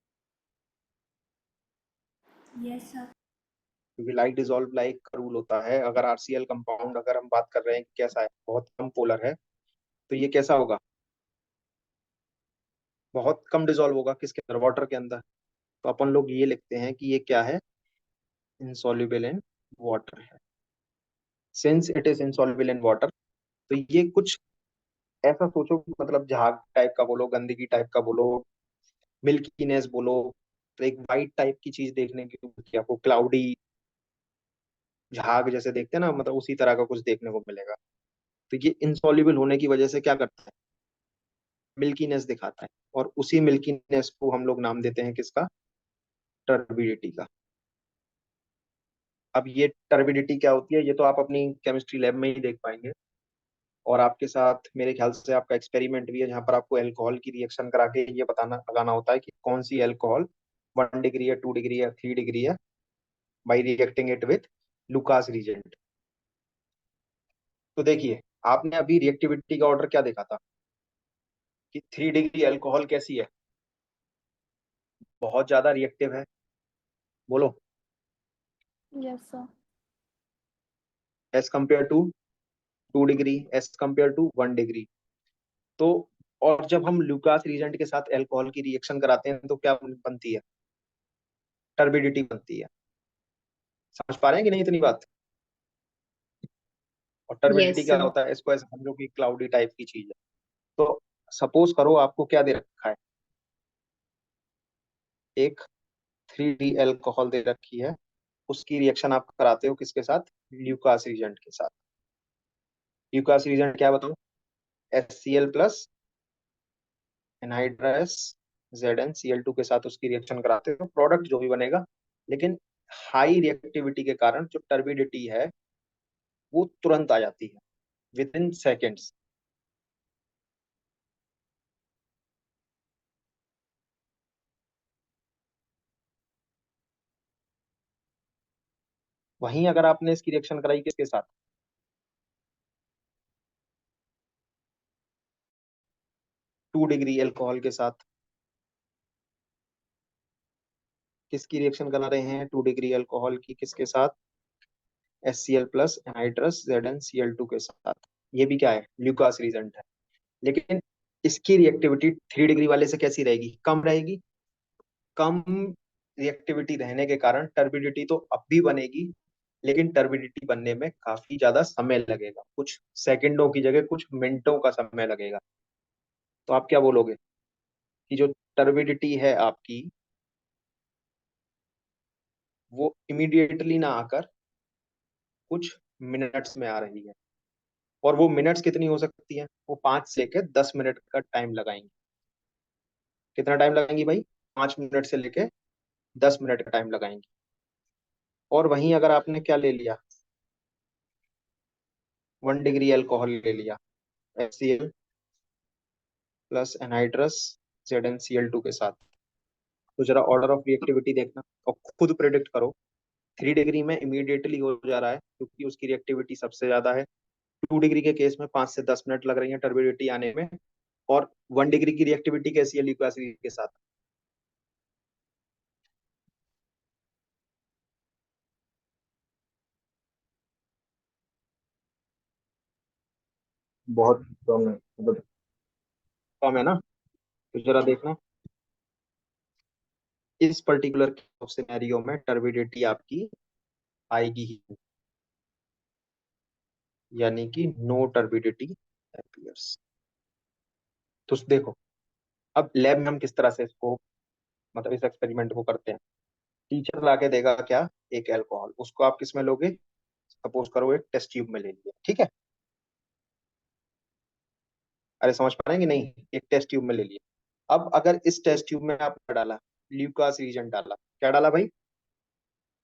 Yes sir. क्योंकि लाइक डिसॉल्व लाइक का रूल होता है। अगर RCl कंपाउंड, अगर हम बात कर रहे हैं कि कैसा है, बहुत कम पोलर है, तो ये कैसा होगा, बहुत कम डिसॉल्व होगा किसके अंदर, वाटर के अंदर। तो अपन लोग ये लिखते हैं कि ये क्या है, इनसॉल्युबल इन वाटर है। Since it is insoluble in water, तो ये कुछ ऐसा सोचो कि मतलब झाग टाइप का बोलो, गंदगी टाइप का बोलो, मिल्कीनेस बोलो, तो एक वाइट टाइप की चीज देखने की मिलती है आपको, क्लाउडी झाग जैसे देखते हैं ना, मतलब उसी तरह का कुछ देखने को मिलेगा। तो ये इनसॉल्युबल होने की वजह से क्या करता है, मिल्कीनेस दिखाता है, और उसी मिल्कीनेस को हम लोग नाम देते हैं किसका, टर्बिडिटी का। अब ये टर्बिडिटी क्या होती है, ये तो आप अपनी केमिस्ट्री लैब में ही देख पाएंगे। और आपके साथ मेरे ख्याल से आपका एक्सपेरिमेंट भी है, जहाँ पर आपको अल्कोहल की रिएक्शन करा के ये बताना लगाना होता है कि कौन सी अल्कोहल 1 डिग्री है, 2 डिग्री है, 3 डिग्री है, by reacting it with Lucas reagent. तो देखिए, आपने अभी रिएक्टिविटी का ऑर्डर क्या देखा था, कि 3 डिग्री अल्कोहल कैसी है, बहुत ज्यादा रिएक्टिव है, बोलो, yes sir. As compare to 2 degree, as compare to 1 degree. तो और जब हम लुकास रीजेंट के साथ अल्कोहल की रिएक्शन कराते हैं तो क्या बनती है, टर्बिडिटी बनती है। समझ पा रहे हैं कि नहीं इतनी बात। और टर्बिडिटी यस क्या सर। होता है, इसको ऐसे समझो कि क्लाउडी टाइप की चीज है। तो सपोज करो आपको क्या दे रखा है, एक 3D अल्कोहल दे रखी है, उसकी रिएक्शन आप कराते हो किसके साथ, ल्यूकास रीजेंट के साथ। ल्यूकास रीजेंट क्या बताओ, HCl प्लस एनहाइड्रस ZnCl2 के साथ उसकी रिएक्शन कराते हो, प्रोडक्ट जो भी बनेगा। लेकिन हाई रिएक्टिविटी के कारण जो टर्बिडिटी है वो तुरंत आ जाती है, विद इन सेकेंड्स। वहीं अगर आपने इसकी रिएक्शन कराई किसके साथ, 2 डिग्री अल्कोहल के साथ, किसकी रिएक्शन करा रहे हैं, 2 डिग्री अल्कोहल की किसके साथ, HCl प्लस एनहाइड्रस ZnCl2 के साथ। ये भी क्या है, ल्यूकास रीजेंट है। लेकिन इसकी रिएक्टिविटी 3 डिग्री वाले से कैसी रहेगी, कम रहेगी। कम रिएक्टिविटी रहने के कारण टर्बिडिटी तो अब भी बनेगी, लेकिन टर्बिडिटी बनने में काफी ज्यादा समय लगेगा, कुछ सेकंडों की जगह कुछ मिनटों का समय लगेगा। तो आप क्या बोलोगे, कि जो टर्बिडिटी है आपकी, वो इमीडिएटली ना आकर कुछ मिनट्स में आ रही है। और वो मिनट्स कितनी हो सकती है, वो 5 से लेकर 10 मिनट का टाइम लगाएंगी। कितना टाइम लगाएंगी भाई, 5 मिनट से लेकर 10 मिनट का टाइम लगाएंगी। और वहीं अगर आपने क्या ले लिया, 1 डिग्री अल्कोहल ले लिया, HCl प्लस एनहाइड्रस ZnCl2 के साथ, तो जरा ऑर्डर ऑफ रिएक्टिविटी देखना और खुद प्रेडिक्ट करो। 3 डिग्री में इमीडिएटली हो जा रहा है क्योंकि उसकी रिएक्टिविटी सबसे ज्यादा है। 2 डिग्री के केस में 5 से 10 मिनट लग रही है टर्बिडिटी आने में। और 1 डिग्री की रिएक्टिविटी कैसी है ल्यूक एसिड के साथ? बहुत कम है, मतलब कम है ना? तो जरा देखना, इस पर्टिकुलर सिनेरियो में टर्बिडिटी आपकी आएगी ही, यानी कि नो टर्बिडिटी अपीयर्स। तो देखो, अब लैब में हम किस तरह से इसको, मतलब इस एक्सपेरिमेंट को करते हैं। टीचर ला के देगा क्या, एक अल्कोहल, उसको आप किस में लोगे, सपोज करो एक टेस्ट ट्यूब में ले लिया, ठीक है। अरे समझ पा रहे हैं कि नहीं, एक टेस्ट ट्यूब में ले लिया। अब अगर इस टेस्ट ट्यूब में आपने डाला ल्यूकास रीजन, डाला क्या, डाला भाई,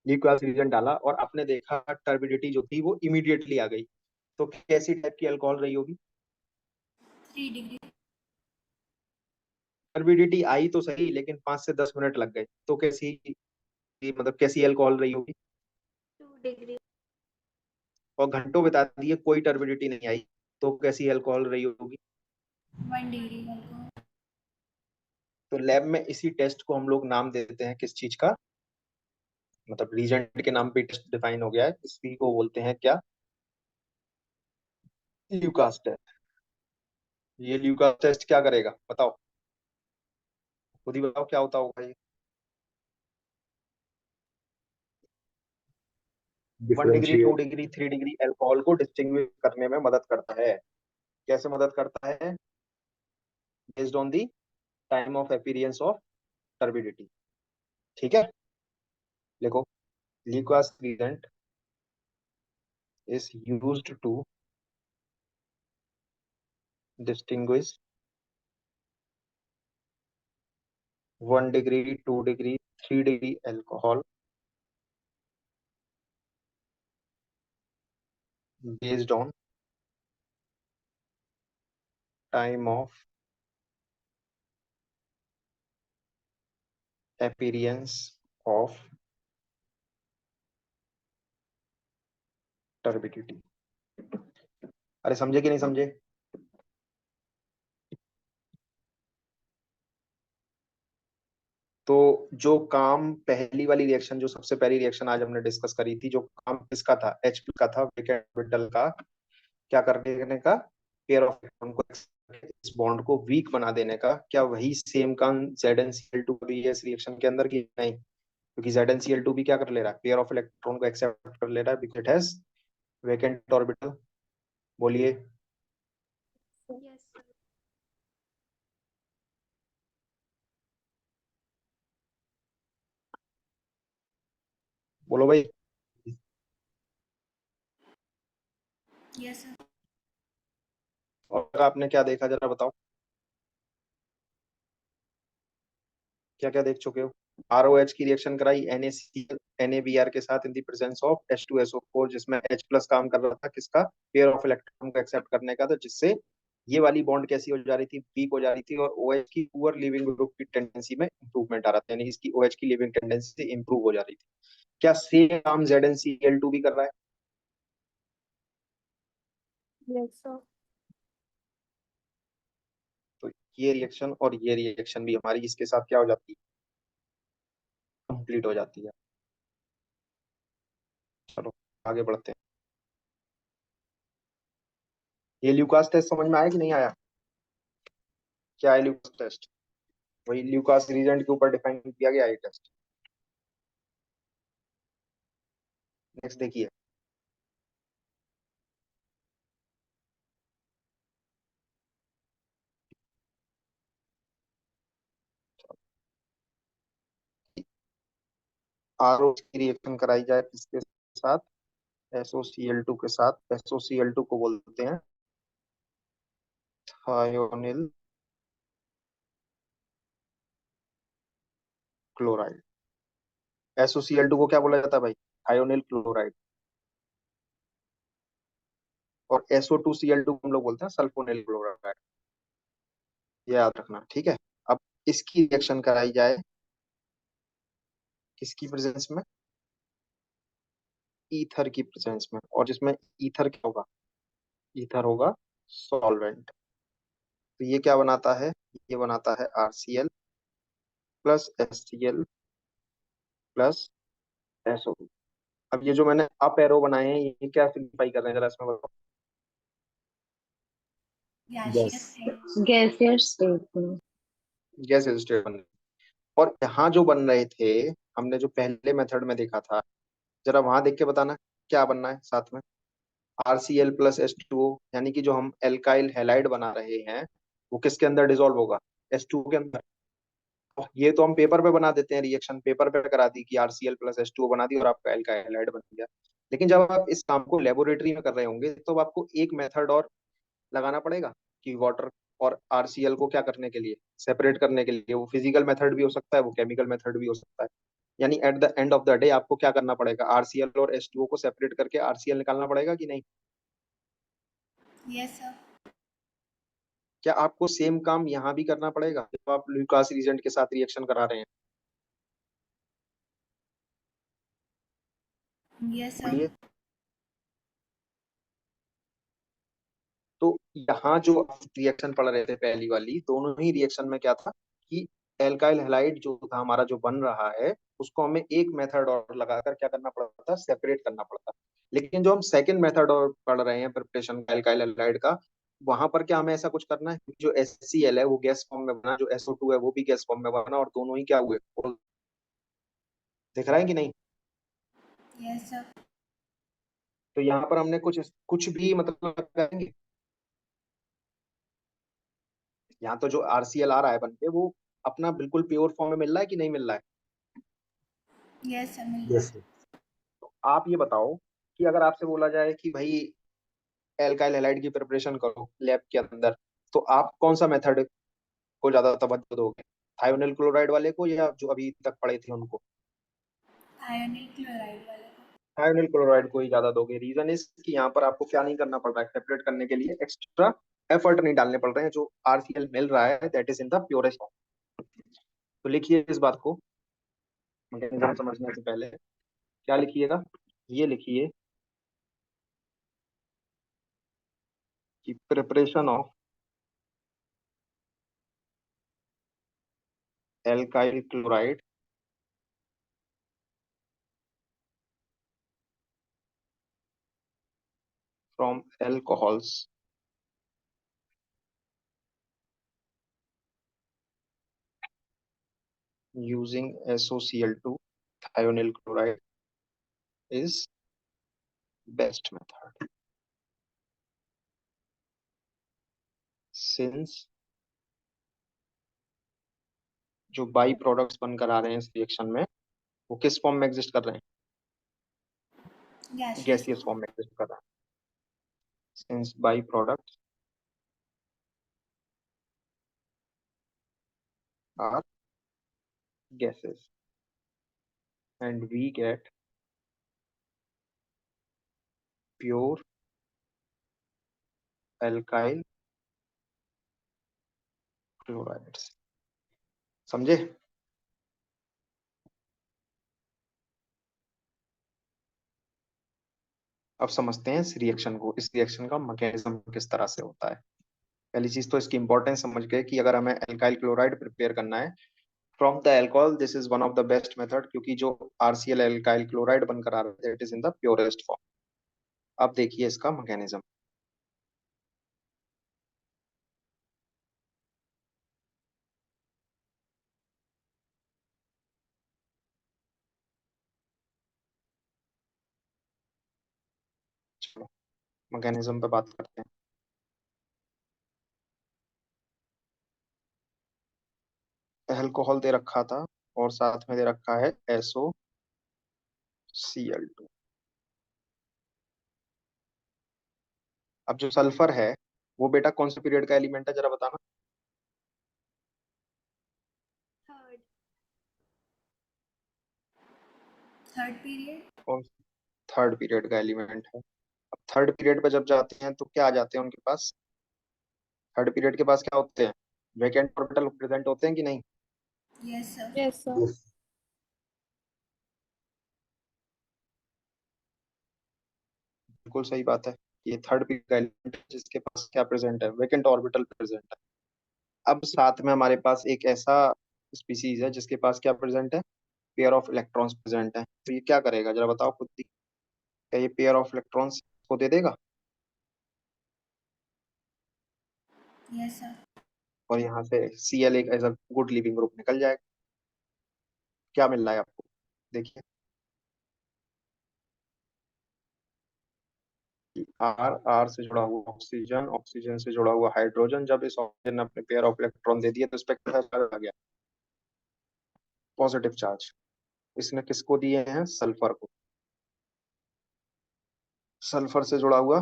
ल्यूकास रीजन डाला, और आपने देखा टर्बिडिटी जो थी वो इमीडिएटली आ गई, तो कैसी टाइप की अल्कोहल रही होगी? 3 डिग्री। टर्बिडिटी आई तो सही, लेकिन 5 से 10 मिनट लग गए, तो कैसी, मतलब कैसी अल्कोहल रही होगी? 2 डिग्री। और घंटों बता दिए कोई टर्बिडिटी नहीं आई, तो कैसी अल्कोहल रही होगी? 1 डिग्री अल्कोहल। तो लैब में इसी टेस्ट को हम लोग नाम देते हैं किस चीज का, मतलब रीजेंट के नाम पे टेस्ट डिफाइन हो गया है, इसी को बोलते हैं क्या, ल्यूकास टेस्ट। ये ल्यूकास टेस्ट क्या करेगा बताओ, खुद ही बताओ क्या होता होगा ये। 1 degree, to differentiate. Degree 3 degree alcohol को डिस्टिंग्विश करने में मदद करता है। कैसे मदद करता है? Based on the time of appearance of turbidity, ठीक है। देखो, Lucas reagent is used to distinguish 1 degree, 2 degree, 3 degree alcohol based on time of appearance of turbidity। अरे समझे कि नहीं समझे? तो जो काम पहली वाली रिएक्शन, जो सबसे पहली रिएक्शन आज हमने डिस्कस करी थी, जो काम किसका था, H का था, वेकेंट ऑर्बिटल का, क्या करने का, पेयर ऑफ इलेक्ट्रॉन को इस बॉन्ड को वीक बना देने का। क्या वही सेम काम ZnCl2 भी है इस रिएक्शन के अंदर की नहीं? क्योंकि ZnCl2 भी क्या कर ले रहा है, पेयर ऑफ इलेक्ट्रॉन को एक्सेप्ट कर ले रहा है, because it has vacant orbital. बोलिए। Yes sir. बोलो भाई। Yes sir. और आपने क्या देखा जरा बताओ, क्या क्या देख चुके हो? ROH की रिएक्शन कराई NaCl NaBr के साथ in the presence of H2SO4, जिसमें H प्लस काम कर रहा था किसका, पेयर ऑफ इलेक्ट्रॉन को एक्सेप्ट करने का, तो जिससे ये वाली बॉन्ड कैसी हो जा रही थी, वीक हो जा रही थी, और OH की पुअर लिविंग ग्रुप की टेंडेंसी में इंप्रूवमेंट आ रहा था, यानी इसकी OH की लिविंग टेंडेंसी इंप्रूव हो जा रही थी। क्या सेम काम ZnCl2 भी कर रहा है? Yes, sir. तो ये रिएक्शन और ये रिएक्शन भी हमारी इसके साथ क्या हो जाती है, कंप्लीट हो जाती है। चलो आगे बढ़ते हैं। ये ल्यूकास टेस्ट समझ में आया कि नहीं आया? क्या है ल्यूकास टेस्ट? वही ल्यूकास रीजेंट के ऊपर डिफाइन किया गया है टेस्ट। नेक्स्ट देखिए, आरओ की रिएक्शन कराई जाए इसके साथ, SOCl2 के साथ। SOCl2 को बोलते हैं थायोनिल क्लोराइड। SOCl2 को क्या बोला जाता है भाई, थायोनिल क्लोराइड। और SO2Cl2 को हम लोग बोलते हैं सल्फोनिल क्लोराइड, ये याद रखना, ठीक है। अब इसकी रिएक्शन कराई जाए किसकी प्रेजेंस में, ईथर की प्रेजेंस में, और जिसमें ईथर क्या होगा, ईथर होगा सॉल्वेंट। तो ये क्या बनाता है, ये बनाता है RCl plus HCl plus SO2। अब ये जो मैंने अप एरो बनाए हैं ये क्या सिग्निफाई कर रहे हैं, जरा इसमें बताओ। gaseous Yes. state. Gaseous state में। गैस स्टेट बन रहे हैं। और यहाँ जो बन रहे थे, हमने जो पहले मेथड में देखा था, जरा वहां देख के बताना क्या बनना है साथ में। RCl प्लस H2O, यानी कि जो हम एल्काइल हैलाइड बना रहे हैं वो किसके अंदर डिसॉल्व होगा, H2O के अंदर। ये तो हम पेपर पे बना देते हैं, रिएक्शन पेपर पे करा दी कि RCl प्लस H2O बना दी और आपका एल्काइल हैलाइड बन गया। लेकिन जब आप इस काम को लेबोरेटरी में कर रहे होंगे तो आपको एक मेथड और लगाना पड़ेगा कि वाटर और RCl को क्या करने के लिए, सेपरेट करने के लिए। वो फिजिकल मेथड भी हो सकता है, वो केमिकल मेथड भी हो सकता है। यानी at the end of the day आपको क्या करना पड़ेगा, RCl और H2O को सेपरेट करके RCl निकालना पड़ेगा कि नहीं। Yes, sir. क्या आपको सेम काम यहाँ भी करना पड़ेगा जब आप ल्यूकास रीजेंट के साथ रिएक्शन करा रहे हैं। Yes, sir. बोलिए। तो यहाँ जो रिएक्शन पढ़ रहे थे पहली वाली, दोनों ही रिएक्शन में क्या था कि एल्काइल हैलाइड जो था हमारा जो बन रहा है उसको हमें एक मेथड और लगाकर क्या करना पड़ता था, सेपरेट करना पड़ता। लेकिन जो हम सेकंड मेथड और पढ़ रहे हैं प्रिपरेशन एल्काइल हैलाइड का, वहां पर क्या हमें ऐसा कुछ करना है, जो HCl है वो गैस फॉर्म में बना, जो SO2 है वो भी गैस फॉर्म में बना, और दोनों ही क्या हुए, दिख रहा है कि नहीं। Yes, sir. तो यहाँ पर हमने कुछ कुछ भी मतलब करेंगे, यहाँ तो जो RCl आ रहा है बन के वो अपना बिल्कुल प्योर फॉर्म में मिल रहा है कि नहीं मिल रहा है। Yes, sir. मिल रहा Yes, है. sir. आप ये बताओ कि अगर आपसे बोला जाए कि भाई एल्काइल हैलाइड की प्रिपरेशन करो लैब के अंदर, तो आप कौन सा मेथड को ज्यादा तवज्जो दोगे, थायोनिल क्लोराइड वाले को या जो अभी तक पढ़े थे उनको। आयोनिल क्लोराइड वाले को. थायोनिल क्लोराइड को ही ज्यादा दोगे। रीजन इज कि यहाँ पर आपको क्या नहीं करना पड़ रहा है, सेपरेट करने के लिए एक्स्ट्रा एफर्ट नहीं डालने पड़ रहे हैं। जो RCl मिल रहा है that is in the purest form. तो लिखिए इस बात को, मैकेनिज्म समझने से पहले क्या लिखिएगा, ये लिखिए कि preparation of alkyl chloride from alcohols using SOCl2 thionyl chloride is best method since जो बाई प्रोडक्ट्स बनकर आ रहे हैं इस रिएक्शन में वो किस फॉर्म में एग्जिस्ट कर रहे हैं, Gaseous. गैसियस फॉर्म में एग्जिस्ट कर रहे हैं। Since by products are gases and we get pure alkyl chlorides। समझे। अब समझते हैं इस रिएक्शन को, इस रिएक्शन का मैकेनिज्म किस तरह से होता है। पहली चीज तो इसकी इंपॉर्टेंस समझ गए कि अगर हमें एल्काइल क्लोराइड प्रिपेयर करना है from the alcohol, this is one of the best method, क्योंकि जो RCl एल्काइल क्लोराइड बनकर आ रहा है it is in the purest form. अब देखिए इसका मैकेनिज्म। चलो मैकेनिज्म पे बात करते हैं। अल्कोहल दे रखा था और साथ में दे रखा है SOCl2। अब जो सल्फर है वो बेटा कौन से पीरियड का एलिमेंट है, जरा बताना। थर्ड. Third period. कौन, थर्ड पीरियड का एलिमेंट है। अब थर्ड पीरियड पे जब जाते हैं तो क्या आ जाते हैं उनके पास, थर्ड पीरियड के पास क्या होते हैं, वैकेंट ऑर्बिटल प्रेजेंट होते हैं कि नहीं। Yes, sir. Yes, sir. Yes. बिल्कुल सही बात है। ये थर्ड पीरियड का एलिमेंट है जिसके पास क्या प्रेजेंट है, वैकेंट ऑर्बिटल प्रेजेंट है। अब साथ में हमारे पास एक ऐसा स्पीसीज है जिसके पास क्या प्रेजेंट है, पेयर ऑफ इलेक्ट्रॉन्स प्रेजेंट है। तो ये क्या करेगा जरा बताओ खुद ही, क्या ये पेयर ऑफ इलेक्ट्रॉन्स को दे देगा? Yes, sir. और यहाँ से Cl एक ऐसा गुड लिविंग ग्रुप निकल जाएगा। क्या मिल रहा है आपको? देखिए कि आर आर से जुड़ा हुआ ऑक्सीजन, ऑक्सीजन से जुड़ा हुआ हाइड्रोजन, जब इस ऑक्सीजन ने अपने पेयर ऑफ इलेक्ट्रॉन दे दिया तो इस पर क्या चार्ज आ गया? Positive charge. इसने किसको दिए हैं? सल्फर को। सल्फर से जुड़ा हुआ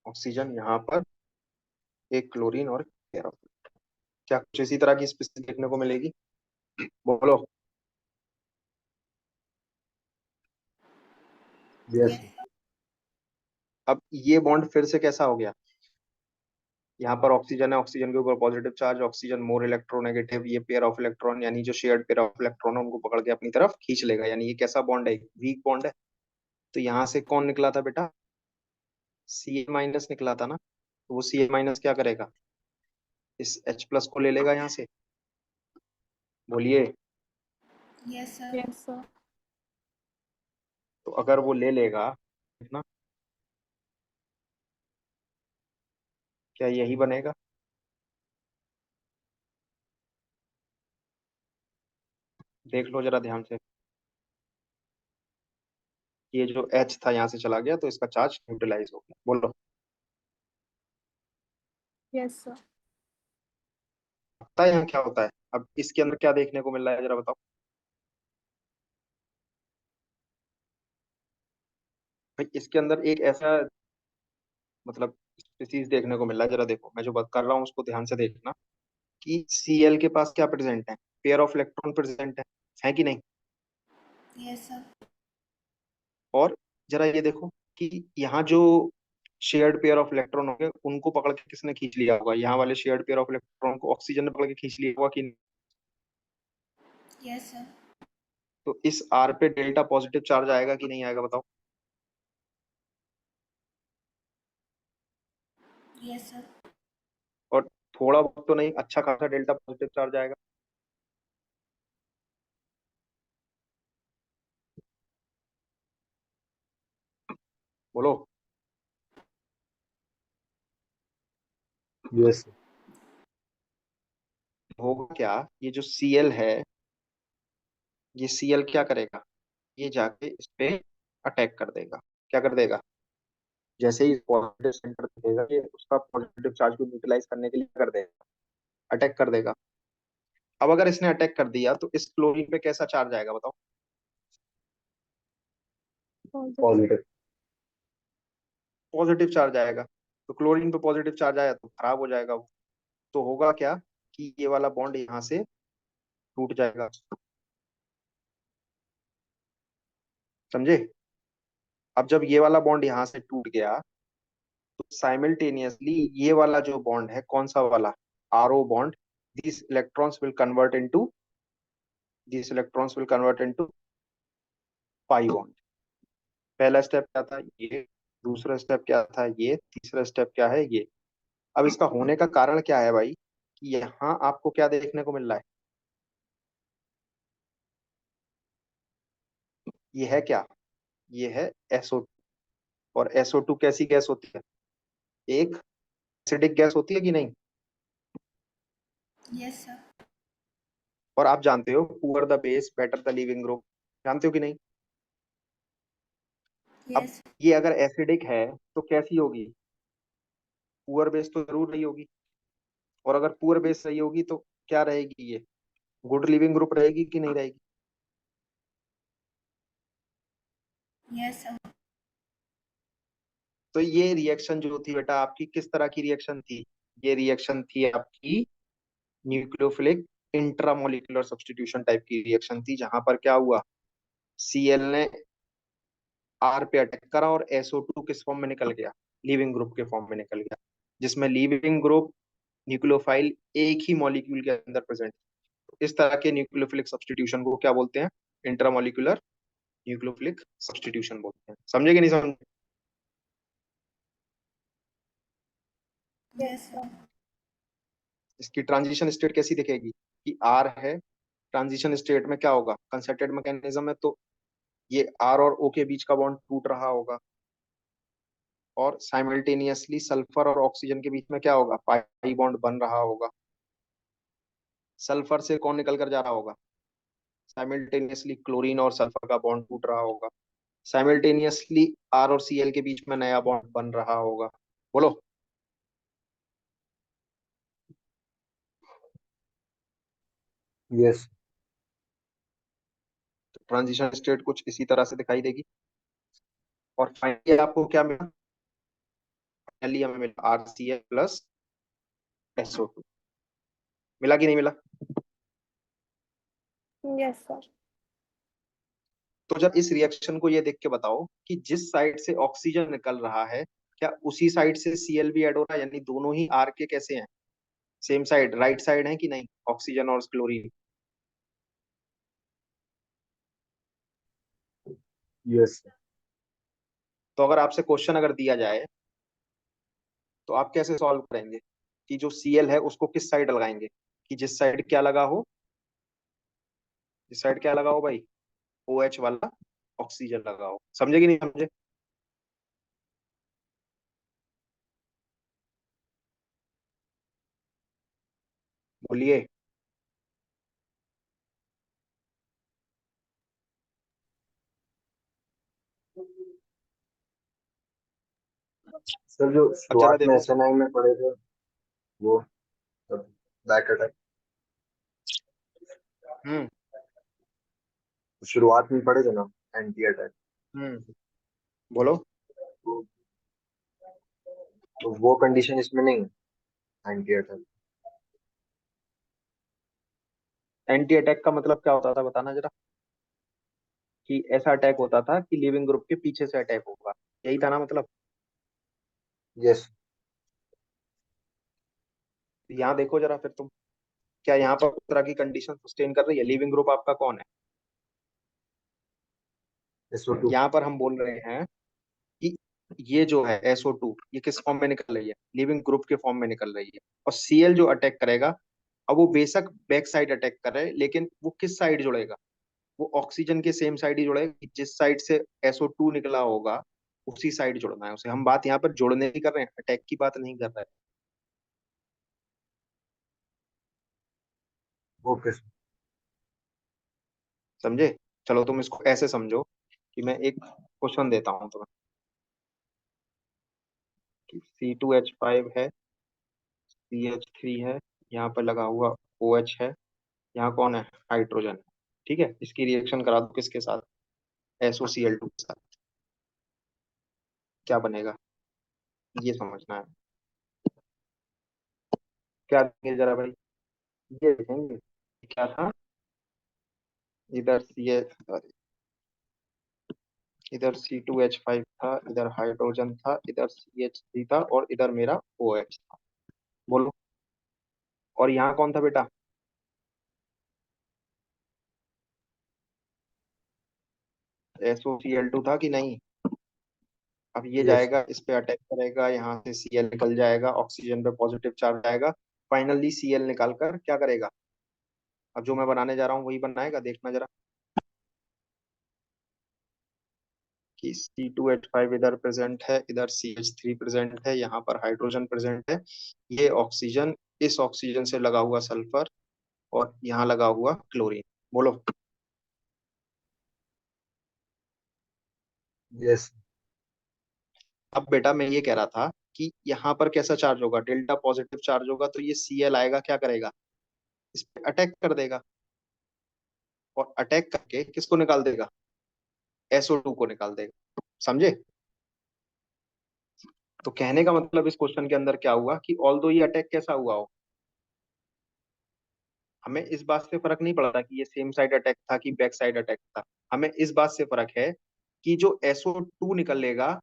ऑक्सीजन, यहाँ पर एक क्लोरीन और पेयर ऑफ। क्या कुछ इसी तरह की स्पीसीज देखने को मिलेगी? बोलो। Yes. Yes. अब ये बॉन्ड फिर से कैसा हो गया? यहाँ पर ऑक्सीजन है, ऑक्सीजन के ऊपर positive charge, oxygen more electronegative, ये पेयर ऑफ इलेक्ट्रॉन यानी जो शेयर्ड पेयर ऑफ इलेक्ट्रॉन है उनको पकड़ के अपनी तरफ खींच लेगा, यानी ये कैसा बॉन्ड है? वीक बॉन्ड है। तो यहाँ से कौन निकला था बेटा? Ca- निकला था ना। तो वो Ca- क्या करेगा? इस H+ को ले लेगा यहाँ से। बोलिए। Yes, sir. Yes, sir. तो अगर वो ले लेगा ना, क्या यही बनेगा? देख लो जरा ध्यान से। ये जो H था यहाँ से चला गया तो इसका चार्ज न्यूट्रलाइज हो गया। बोलो। Yes, sir. पता है यहाँ क्या होता है? अब इसके अंदर क्या देखने को मिल रहा है जरा बताओ। भाई इसके अंदर एक ऐसा मतलब स्पीसीज देखने को मिल रहा है, जरा देखो मैं जो बात कर रहा हूँ उसको ध्यान से देखना, कि Cl के पास क्या प्रेजेंट है? पेयर ऑफ इलेक्ट्रॉन प्रेजेंट है कि नहीं? Yes, sir. और जरा ये देखो कि यहाँ जो शेयर्ड पेयर ऑफ इलेक्ट्रॉन होंगे उनको पकड़ के किसने खींच लिया होगा? यहाँ वाले शेयर्ड पेयर ऑफ इलेक्ट्रॉन को ऑक्सीजन ने पकड़ के खींच लिया होगा कि नहीं? Yes, sir. तो इस आर पे डेल्टा पॉजिटिव चार्ज आएगा कि नहीं आएगा बताओ? Yes, sir. और थोड़ा बहुत तो नहीं, अच्छा खासा डेल्टा पॉजिटिव चार्ज आएगा। बोलो। Yes. होगा क्या? ये जो Cl है, ये Cl क्या करेगा? ये जाके इस पे अटैक कर देगा। क्या कर देगा? जैसे ही पॉजिटिव सेंटर दिखेगा ये उसका पॉजिटिव चार्ज को न्यूट्रलाइज करने के लिए क्या कर देगा? अटैक कर देगा। अब अगर इसने अटैक कर दिया तो इस क्लोरीन पे कैसा चार्ज आएगा बताओ? Positive. Positive. पॉजिटिव चार्ज आएगा। तो क्लोरीन पे पॉजिटिव चार्ज आया तो खराब हो जाएगा वो। तो होगा क्या कि ये वाला बॉन्ड यहाँ से टूट जाएगा। समझे? अब जब ये वाला बॉन्ड यहाँ से टूट गया तो साइमल्टेनियसली ये वाला जो बॉन्ड है, कौन सा वाला? RO bond, these electrons will convert into these electrons will convert into pi bond. पहला स्टेप क्या था? ये। दूसरा स्टेप क्या था? ये। तीसरा स्टेप क्या है? ये। अब इसका होने का कारण क्या है भाई? कि यहाँ आपको क्या देखने को मिल रहा है? ये है क्या? ये है SO2। और SO2 कैसी गैस होती है? एक एसिडिक गैस होती है कि नहीं? Yes, sir. और आप जानते हो poor the base better the leaving group, जानते हो कि नहीं? अब Yes. ये अगर एसिडिक है तो कैसी होगी? पुअर बेस तो जरूर रही होगी। और अगर पुअर बेस रही होगी तो क्या रहेगी ये? गुड लिविंग ग्रुप रहेगी कि नहीं रहेगी? Yes, sir. तो ये रिएक्शन जो थी बेटा आपकी किस तरह की रिएक्शन थी? ये रिएक्शन थी आपकी न्यूक्लियोफिलिक इंट्रामोलिकुलर सब्स्टिट्यूशन टाइप की रिएक्शन थी, जहां पर क्या हुआ? Cl ने R पे अटैक करा और SO2 किस फॉर्म में निकल गया? लिविंग ग्रुप के फॉर्म में निकल गया, जिसमें लिविंग ग्रुप न्यूक्लियोफाइल एक ही मॉलिक्यूल के अंदर प्रेजेंट। इस तरह के न्यूक्लियोफिलिक सब्स्टिट्यूशन को क्या बोलते हैं? इंट्रामोलिकुलर न्यूक्लियोफिलिक सब्स्टिट्यूशन बोलते हैं। समझे कि नहीं समझे? Yes, sir. इसकी ट्रांजिशन स्टेट कैसी दिखेगी कि आर है, ट्रांजिशन स्टेट में क्या होगा, कंसर्टेड मैकेनिज्म है तो ये आर और ओ के बीच का बॉन्ड टूट रहा होगा, और साइमल्टेनियसली सल्फर और ऑक्सीजन के बीच में क्या होगा, पाई बॉन्ड बन रहा होगा। सल्फर से कौन निकल कर जा रहा होगा, साइमल्टेनियसली क्लोरीन और सल्फर का बॉन्ड टूट रहा होगा। साइमल्टेनियसली आर और सीएल के बीच में नया बॉन्ड बन रहा होगा। बोलो। यस। ट्रांजिशन स्टेट कुछ इसी तरह से दिखाई देगी। और फाइनली आपको क्या मिला, फाइनली हमें मिला R C L plus SO2। मिला कि नहीं मिला। Yes, sir. तो जब इस रिएक्शन को ये देख के बताओ कि जिस साइड से ऑक्सीजन निकल रहा है क्या उसी साइड से सीएल भी ऐड हो रहा है, यानी दोनों ही आर के कैसे हैं, सेम साइड, राइट साइड है कि नहीं, ऑक्सीजन और क्लोरीन। यस। तो अगर आपसे क्वेश्चन अगर दिया जाए तो आप कैसे सॉल्व करेंगे कि जो सीएल है उसको किस साइड लगाएंगे, कि जिस साइड क्या लगा हो, जिस साइड क्या लगा हो भाई, OH वाला ऑक्सीजन लगा हो। समझे कि नहीं समझे। बोलिए। सर जो अब जरा शुरुआत में देखो। SNI में पढ़े थे वो बैक अटैक, हम्म। शुरुआत में पढ़े थे ना, एंटी अटैक। बोलो। तो वो कंडीशन इसमें नहीं है, एंटी अटैक। एंटी अटैक का मतलब क्या होता था बताना जरा, कि ऐसा अटैक होता था कि लिविंग ग्रुप के पीछे से अटैक होगा, यही था ना मतलब। यस। यहाँ देखो जरा फिर तुम, क्या यहाँ पर उस तरह की कंडीशन सस्टेन कर रही है, लिविंग ग्रुप आपका कौन है। SO2। यहाँ पर हम बोल रहे हैं कि ये जो है SO2 ये किस फॉर्म में निकल रही है, लिविंग ग्रुप के फॉर्म में निकल रही है। और सीएल जो अटैक करेगा, अब वो बेशक बैक साइड अटैक करे लेकिन वो किस साइड जुड़ेगा, वो ऑक्सीजन के सेम साइड ही जुड़ेगा, जिस साइड से SO2 निकला होगा उसी साइड जुड़ना है उसे। हम बात यहाँ पर जोड़ने की कर रहे हैं, अटैक की बात नहीं कर रहे हैं। Okay sir. समझे। चलो तुम इसको ऐसे समझो कि मैं एक क्वेश्चन देता हूँ तुम्हें कि C2H5 है, CH3 है, यहाँ पर लगा हुआ OH है, यहाँ कौन है, हाइड्रोजन है। ठीक है, इसकी रिएक्शन करा दो किसके साथ, SOCl2 के साथ, क्या बनेगा ये समझना है। क्या देंगे जरा भाई, ये देखेंगे क्या था, इधर ये, इधर C2H5 था, इधर हाइड्रोजन था, इधर CH3 था और इधर मेरा OH था। बोलो। और यहाँ कौन था बेटा, SOCl2 था कि नहीं। अब ये यस। जाएगा इस पे अटैक करेगा, यहाँ से Cl निकल जाएगा, ऑक्सीजन पे पॉजिटिव चार्ज आएगा, फाइनली Cl निकाल कर क्या करेगा, अब जो मैं बनाने जा रहा हूँ वही बनाएगा, देखना जरा कि C2H5 इधर प्रेजेंट है, इधर CH3 प्रेजेंट है, यहाँ पर हाइड्रोजन प्रेजेंट है, ये ऑक्सीजन, इस ऑक्सीजन से लगा हुआ सल्फर और यहाँ लगा हुआ क्लोरीन। बोलो। यस। अब बेटा मैं ये कह रहा था कि यहाँ पर कैसा चार्ज होगा, डेल्टा पॉजिटिव चार्ज होगा, तो ये Cl आएगा क्या करेगा, इस पे अटैक कर देगा, और अटैक करके किसको निकाल देगा, SO2 को निकाल देगा। समझे। तो कहने का मतलब इस क्वेश्चन के अंदर क्या हुआ कि ऑल दो ये अटैक कैसा हुआ हो, हमें इस बात से फर्क नहीं पड़ रहा कि ये सेम साइड अटैक था कि बैक साइड अटैक था, हमें इस बात से फर्क है कि जो SO2 निकलेगा,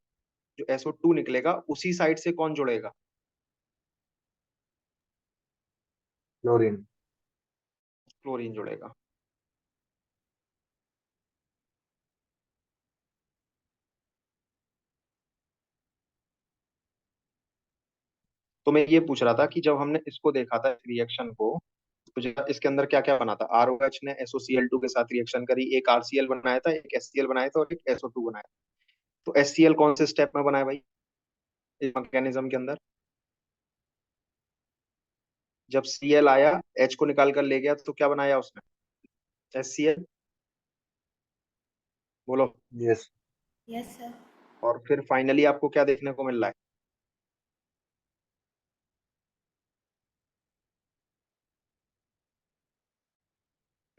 जो SO2 निकलेगा उसी साइड से कौन जुड़ेगा, क्लोरीन। क्लोरीन जुड़ेगा। तो मैं ये पूछ रहा था कि जब हमने इसको देखा था रिएक्शन को, तो इसके अंदर क्या क्या बना था। आरओएच ने SOCl2 के साथ रिएक्शन करी, एक RCl बनाया था, एक HCl बनाया था और एक SO2 बनाया था। तो HCl कौन से स्टेप में बनाया भाई इस मैकेनिज्म के अंदर? जब Cl आया, H को निकाल कर ले गया, तो क्या बनाया उसने? HCl। बोलो। yes, Yes, sir. और फिर फाइनली आपको क्या देखने को मिल रहा है?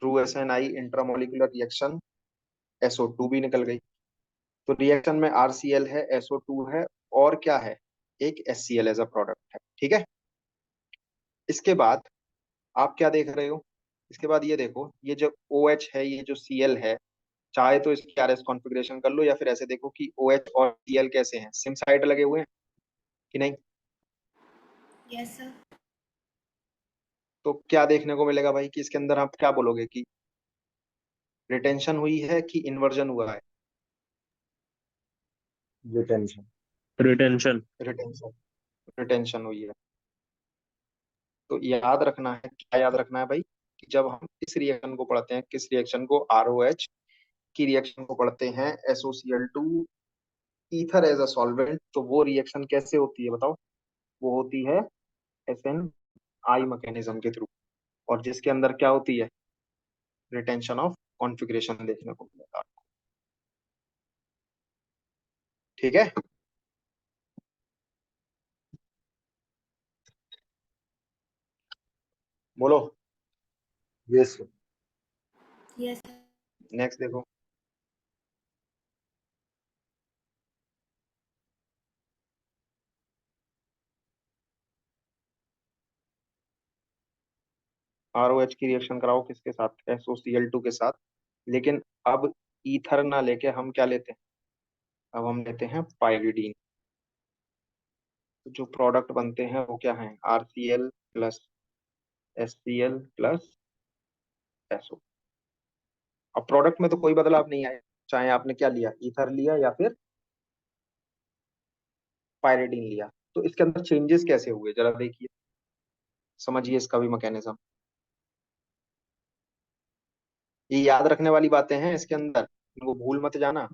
True SNI intramolecular reaction, SO2 भी निकल गई। तो रिएक्शन में RCl है, SO2 है, और क्या है? एक HCl एज अ प्रोडक्ट है। ठीक है। इसके बाद आप क्या देख रहे हो? इसके बाद ये देखो, ये जो OH है, ये जो Cl है, चाहे तो इसकी RS कॉन्फ़िगरेशन कर लो, या फिर ऐसे देखो कि OH और Cl कैसे हैं, सेम साइड लगे हुए हैं कि नहीं? Yes, sir. तो क्या देखने को मिलेगा भाई कि इसके अंदर आप क्या बोलोगे कि रिटेंशन हुई है कि इन्वर्जन हुआ है? retention, Retention. रिटेंशन। रिटेंशन हुई है। तो याद रखना है, क्या याद रखना है भाई, कि जब हम इस रिएक्शन को पढ़ते हैं, किस रिएक्शन को? ROH की रिएक्शन को पढ़ते हैं, SOCl2 ether as a solvent, तो वो रिएक्शन कैसे होती है बताओ? वो होती है SNI मैकेनिज्म के थ्रू, और जिसके अंदर क्या होती है? रिटेंशन ऑफ कॉन्फ़िगरेशन देखने को मिलेगा आपको। ठीक है। बोलो। yes, sir. Yes, sir. Next देखो। ROH की रिएक्शन कराओ किसके साथ? SOCl2 के साथ। लेकिन अब ईथर ना लेके हम क्या लेते हैं? अब हम लेते हैं पाइरिडीन। तो जो प्रोडक्ट बनते हैं वो क्या है? RCl plus HCl plus SO। अब प्रोडक्ट में तो कोई बदलाव नहीं आया, चाहे आपने क्या लिया, ईथर लिया या फिर पाइरिडीन लिया। तो इसके अंदर चेंजेस कैसे हुए जरा देखिए, समझिए इसका भी मैकेनिज्म। ये याद रखने वाली बातें हैं इसके अंदर, इनको भूल मत जाना।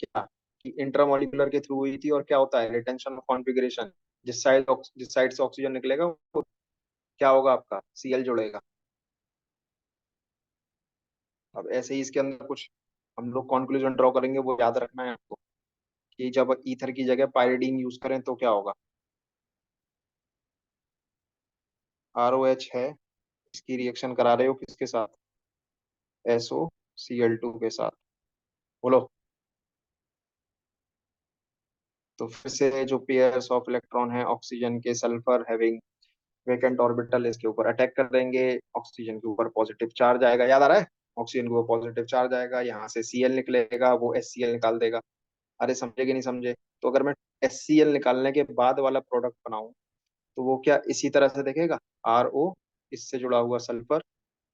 क्या? कि इंट्रामोलिकुलर के थ्रू हुई थी, और क्या होता है? Retention of configuration. जिस साइड से ऑक्सीजन निकलेगा वो क्या होगा? आपका Cl जुड़ेगा। अब ऐसे ही इसके अंदर कुछ हम लोग कंक्लूजन ड्रॉ करेंगे, वो याद रखना है आपको, कि जब ईथर की जगह पाइरिडीन यूज करें तो क्या होगा? ROH है, इसकी रिएक्शन करा रहे हो किसके साथ? SOCl2 के साथ। बोलो। तो फिर से जो पेयर्स ऑफ इलेक्ट्रॉन है ऑक्सीजन के, सल्फर हैविंग वेकेंट ऑर्बिटल, इसके ऊपर अटैक कर देंगे। ऑक्सीजन के ऊपर पॉजिटिव चार्ज आएगा, याद आ रहा है? ऑक्सीजन के ऊपर पॉजिटिव चार्ज आएगा, यहाँ से Cl निकलेगा, वो HCl निकाल देगा। अरे समझे कि नहीं समझे? तो अगर मैं HCl निकालने के बाद वाला प्रोडक्ट बनाऊं, तो वो क्या इसी तरह से दिखेगा? RO, इससे जुड़ा हुआ सल्फर,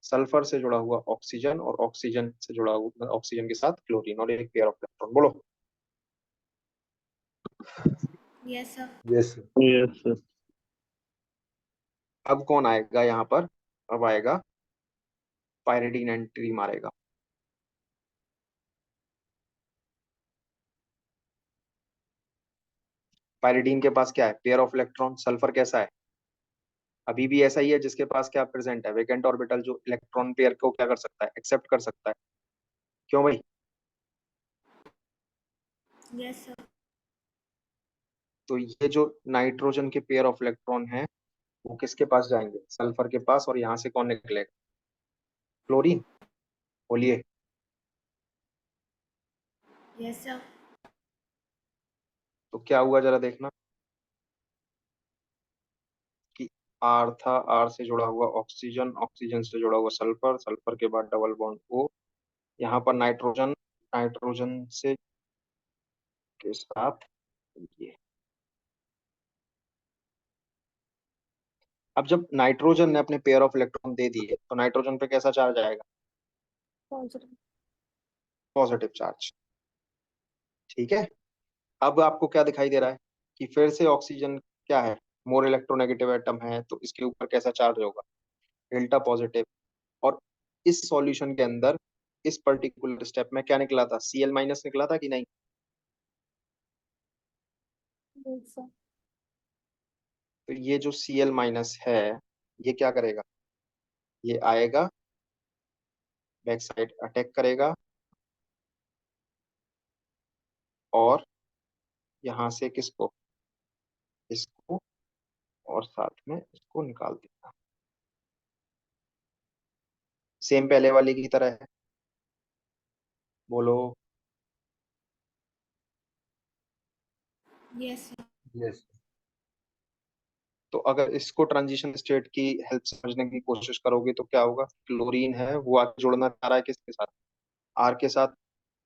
सल्फर से जुड़ा हुआ ऑक्सीजन, और ऑक्सीजन से जुड़ा हुआ ऑक्सीजन के साथ क्लोरीन, और एक पेयर ऑफ इलेक्ट्रॉन। बोलो। Yes, sir. Yes, sir. Yes, sir. अब कौन आएगा यहाँ पर? अब आएगा पाइरिडीन, एंट्री मारेगा। पाइरिडीन के पास क्या है? Pair of electron. सल्फर कैसा है? अभी भी ऐसा ही है, जिसके पास क्या प्रेजेंट है? वेकेंट ऑर्बिटल, जो इलेक्ट्रॉन पेयर को क्या कर सकता है? एक्सेप्ट कर सकता है। क्यों भाई? Yes, sir. तो ये जो नाइट्रोजन के पेयर ऑफ इलेक्ट्रॉन है, वो किसके पास जाएंगे? सल्फर के पास, और यहाँ से कौन निकलेगा? क्लोरीन। बोलिए। Yes, sir. तो क्या हुआ जरा देखना, कि R था, R से जुड़ा हुआ ऑक्सीजन, ऑक्सीजन से जुड़ा हुआ सल्फर, सल्फर के बाद डबल बॉन्ड O, यहाँ पर नाइट्रोजन, नाइट्रोजन से के साथ ये। अब जब नाइट्रोजन ने अपने पेयर ऑफ इलेक्ट्रॉन दे दिए, तो नाइट्रोजन पे कैसा चार्ज आएगा? Positive. Positive charge. ठीक है। अब आपको क्या दिखाई दे रहा है? कि फिर से ऑक्सीजन क्या है? मोर इलेक्ट्रोनेगेटिव एटम है तो इसके ऊपर कैसा चार्ज होगा, डेल्टा पॉजिटिव। और इस सॉल्यूशन के अंदर इस पर्टिकुलर स्टेप में क्या निकला था, Cl माइनस निकला था कि नहीं। Yes, sir. तो ये जो Cl माइनस है ये क्या करेगा, ये आएगा बैक साइड अटैक करेगा और यहाँ से किसको, इसको, और साथ में इसको निकाल देगा। सेम पहले वाले की तरह है, बोलो। Yes, sir. Yes. तो अगर इसको ट्रांजिशन स्टेट की हेल्प से समझने की कोशिश करोगे तो क्या होगा, क्लोरीन है वो आगे जुड़ना चाह रहा है किसके साथ, आर के साथ।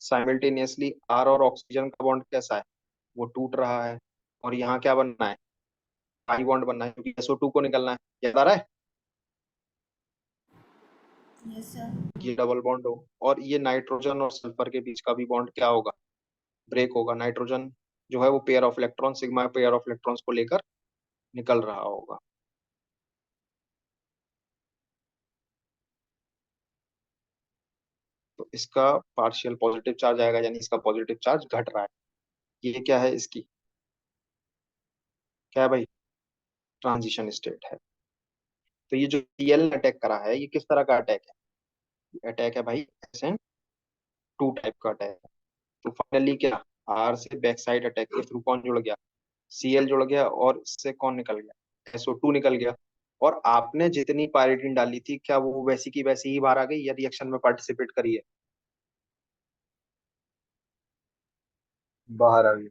साइमल्टेनियसली आर और ऑक्सीजन का बॉन्ड कैसा है, वो टूट रहा है। और यहाँ क्या बनना है, पाई बॉन्ड बनना है क्योंकि SO2 को निकलना है, याद आ रहा है। Yes, sir. ये डबल बॉन्ड हो और ये नाइट्रोजन और सल्फर के बीच का भी बॉन्ड क्या होगा, ब्रेक होगा। नाइट्रोजन जो है वो pair of electron, sigma pair of electrons को लेकर निकल रहा होगा। तो इसका पार्शियल पॉजिटिव चार्ज आएगा, यानी इसका पॉजिटिव चार्ज घट रहा है। ये क्या है इसकी, क्या है भाई, ट्रांजिशन स्टेट है। तो ये जो Cl ने अटैक करा है ये किस तरह का अटैक है, अटैक है भाई SN2 टाइप का अटैक है। तो फाइनली क्या, आर से बैक साइड अटैक के थ्रू कौन जुड़ गया, Cl जुड़ गया और इससे कौन निकल गया, SO2 निकल गया। और आपने जितनी पायरिडीन डाली थी क्या वो वैसी की वैसी ही बाहर आ गई या रिएक्शन में पार्टिसिपेट करी है, बाहर आ गई।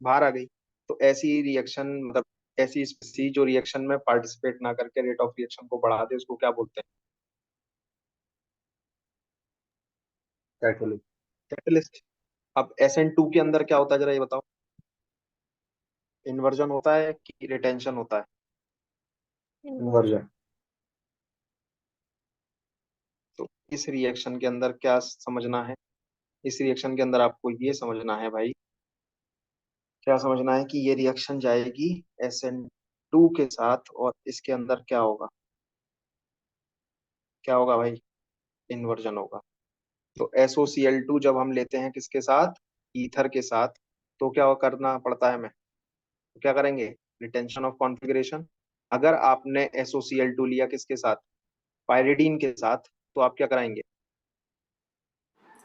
बाहर आ गई। तो ऐसी रिएक्शन मतलब ऐसी स्पीसी जो रिएक्शन में पार्टिसिपेट ना करके रेट ऑफ रिएक्शन को बढ़ा दे उसको क्या बोलते हैं, कैटलिस्ट। कैटलिस्ट। अब SN2 के अंदर क्या होता है जरा ये बताओ, इन्वर्जन होता है कि रिटेंशन होता है। इन्वर्जन। तो इस रिएक्शन के अंदर क्या समझना है, इस रिएक्शन के अंदर आपको ये समझना है भाई, क्या समझना है कि ये रिएक्शन जाएगी SN2 के साथ और इसके अंदर क्या होगा, क्या होगा भाई, इन्वर्जन होगा। तो SOCl2 जब हम लेते हैं किसके साथ, ईथर के साथ, तो क्या करना पड़ता है हमें, तो क्या करेंगे, रिटेंशन ऑफ कॉन्फ़िगरेशन। अगर आपने SOCl2 लिया किसके साथ, पायरिडीन के साथ, तो आप क्या कराएंगे,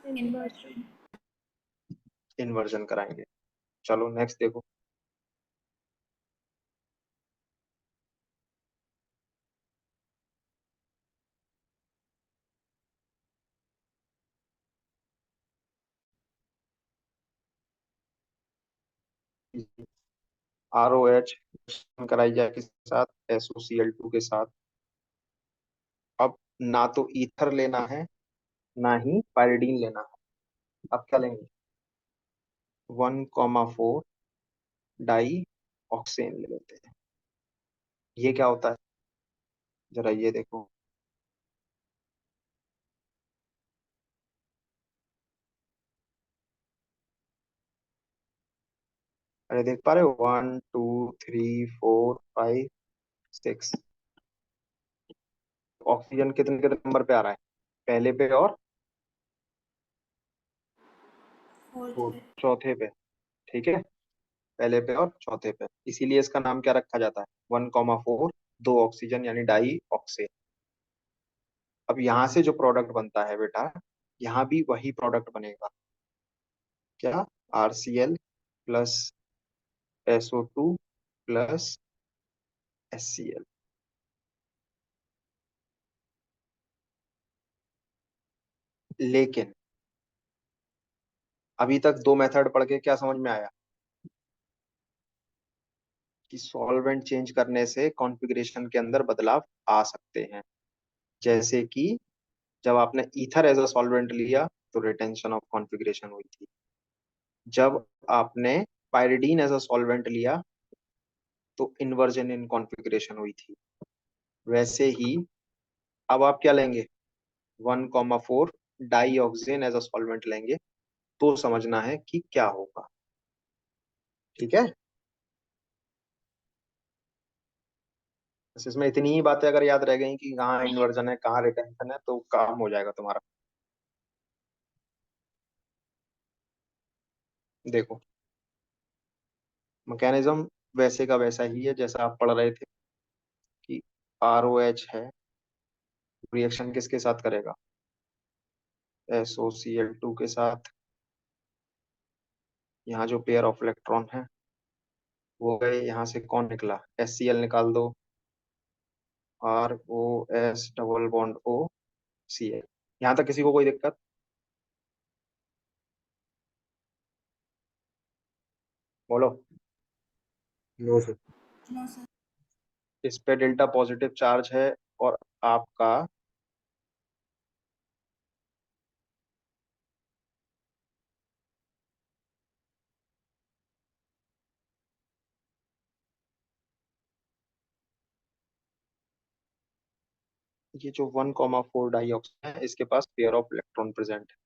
Inversion. इन्वर्जन कराएंगे। चलो नेक्स्ट देखो। ROH कराई जाए किसके साथ, SOCl2 के साथ। अब ना तो ईथर लेना है ना ही पायरिडीन लेना है, अब क्या लेंगे, 1,4 डाई ऑक्सेन ले लेते हैं। ये क्या होता है जरा ये देखो, अरे देख पा रहे हो, 1 2 3 4 5 6, ऑक्सीजन कितने कितने नंबर पे आ रहा है, पहले पे और Fourth. फोर्थ। चौथे पे, ठीक है, पहले पे और चौथे पे, इसीलिए इसका नाम क्या रखा जाता है, 1,4 दो ऑक्सीजन यानी डाई ऑक्सेन। अब यहाँ से जो प्रोडक्ट बनता है बेटा, यहाँ भी वही प्रोडक्ट बनेगा, क्या, RCl plus SO2 plus HCl। लेकिन अभी तक दो मेथड पढ़ के क्या समझ में आया, कि सॉल्वेंट चेंज करने से कॉन्फ़िगरेशन के अंदर बदलाव आ सकते हैं। जैसे कि जब आपने ईथर एज अ सॉल्वेंट लिया तो रिटेंशन ऑफ कॉन्फ़िगरेशन हुई थी, जब आपने पायरिडीन एज अ सॉल्वेंट लिया तो इन्वर्जन इन कॉन्फ़िगरेशन हुई थी। वैसे ही अब आप क्या लेंगे, 1,4 di oxygen as a solvent लेंगे तो समझना है कि क्या होगा, ठीक है। बस इसमें इतनी ही बातें अगर याद रह गई कि कहाँ इन्वर्जन है कहाँ रिटेंशन है तो काम हो जाएगा तुम्हारा। देखो, मैकेनिज्म वैसे का वैसा ही है जैसा आप पढ़ रहे थे कि ROH है, रिएक्शन किसके साथ करेगा, SOCl2 के साथ। यहाँ जो पेयर ऑफ इलेक्ट्रॉन है वो गए, यहाँ से कौन निकला, HCl निकाल दो, ROS डबल बॉन्ड OCl। यहाँ तक किसी को कोई दिक्कत? बोलो। No sir. No sir. इस पे डेल्टा पॉजिटिव चार्ज है और आपका ये जो 1,4 डाई ऑक्साइड है इसके पास पेयर ऑफ इलेक्ट्रॉन प्रेजेंट है,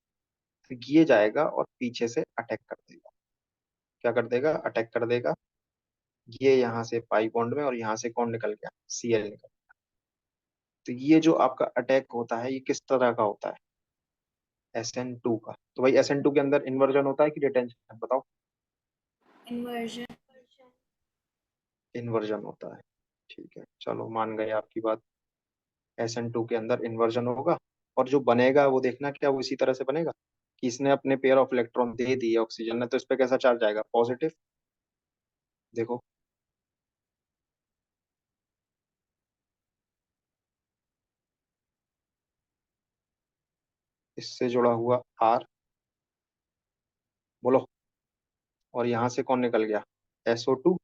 तो ये जाएगा और पीछे से अटैक कर देगा। क्या कर देगा, अटैक कर देगा। ये यहाँ से पाई बॉन्ड में और यहाँ से कौन निकल गया, Cl निकल। तो ये जो आपका अटैक होता है ये किस तरह का होता है, SN2 का। तो भाई SN2 के अंदर इन्वर्जन होता है कि रिटेंशन, बताओ। इन्वर्जन। इन्वर्जन होता है, ठीक है चलो मान गए आपकी बात। SN2 के अंदर इन्वर्जन होगा और जो बनेगा वो देखना क्या वो इसी तरह से बनेगा कि इसने अपने पेयर ऑफ इलेक्ट्रॉन दे दिए ऑक्सीजन ने, तो इस पे कैसा चार्ज आएगा, पॉजिटिव। देखो, इससे जुड़ा हुआ R, बोलो, और यहाँ से कौन निकल गया, SO2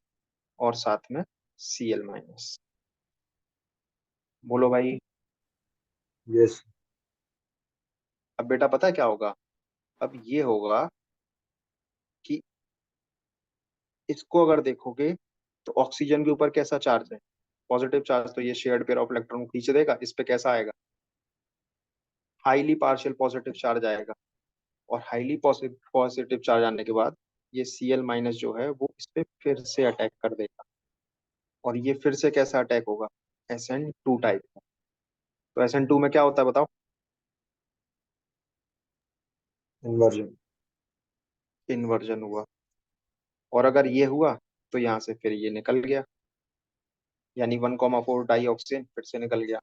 और साथ में Cl-। बोलो भाई। यस। अब बेटा पता है क्या होगा, अब ये होगा कि इसको अगर देखोगे तो ऑक्सीजन के ऊपर कैसा चार्ज है, पॉजिटिव चार्ज, तो ये शेयर्ड पेयर ऑफ इलेक्ट्रॉन को खींच देगा, इस पे कैसा आएगा, हाईली पार्शियल पॉजिटिव चार्ज आएगा। और हाईली पॉजिटिव चार्ज आने के बाद ये Cl- जो है वो इस पे फिर से अटैक कर देगा, और ये फिर से कैसा अटैक होगा, SN2 टाइप का। तो SN2 में क्या होता है बताओ, इन्वर्जन। इन्वर्जन हुआ। और अगर ये हुआ तो यहाँ से फिर ये निकल गया, यानी 1,4 डाई ऑक्सीजन फिर से निकल गया।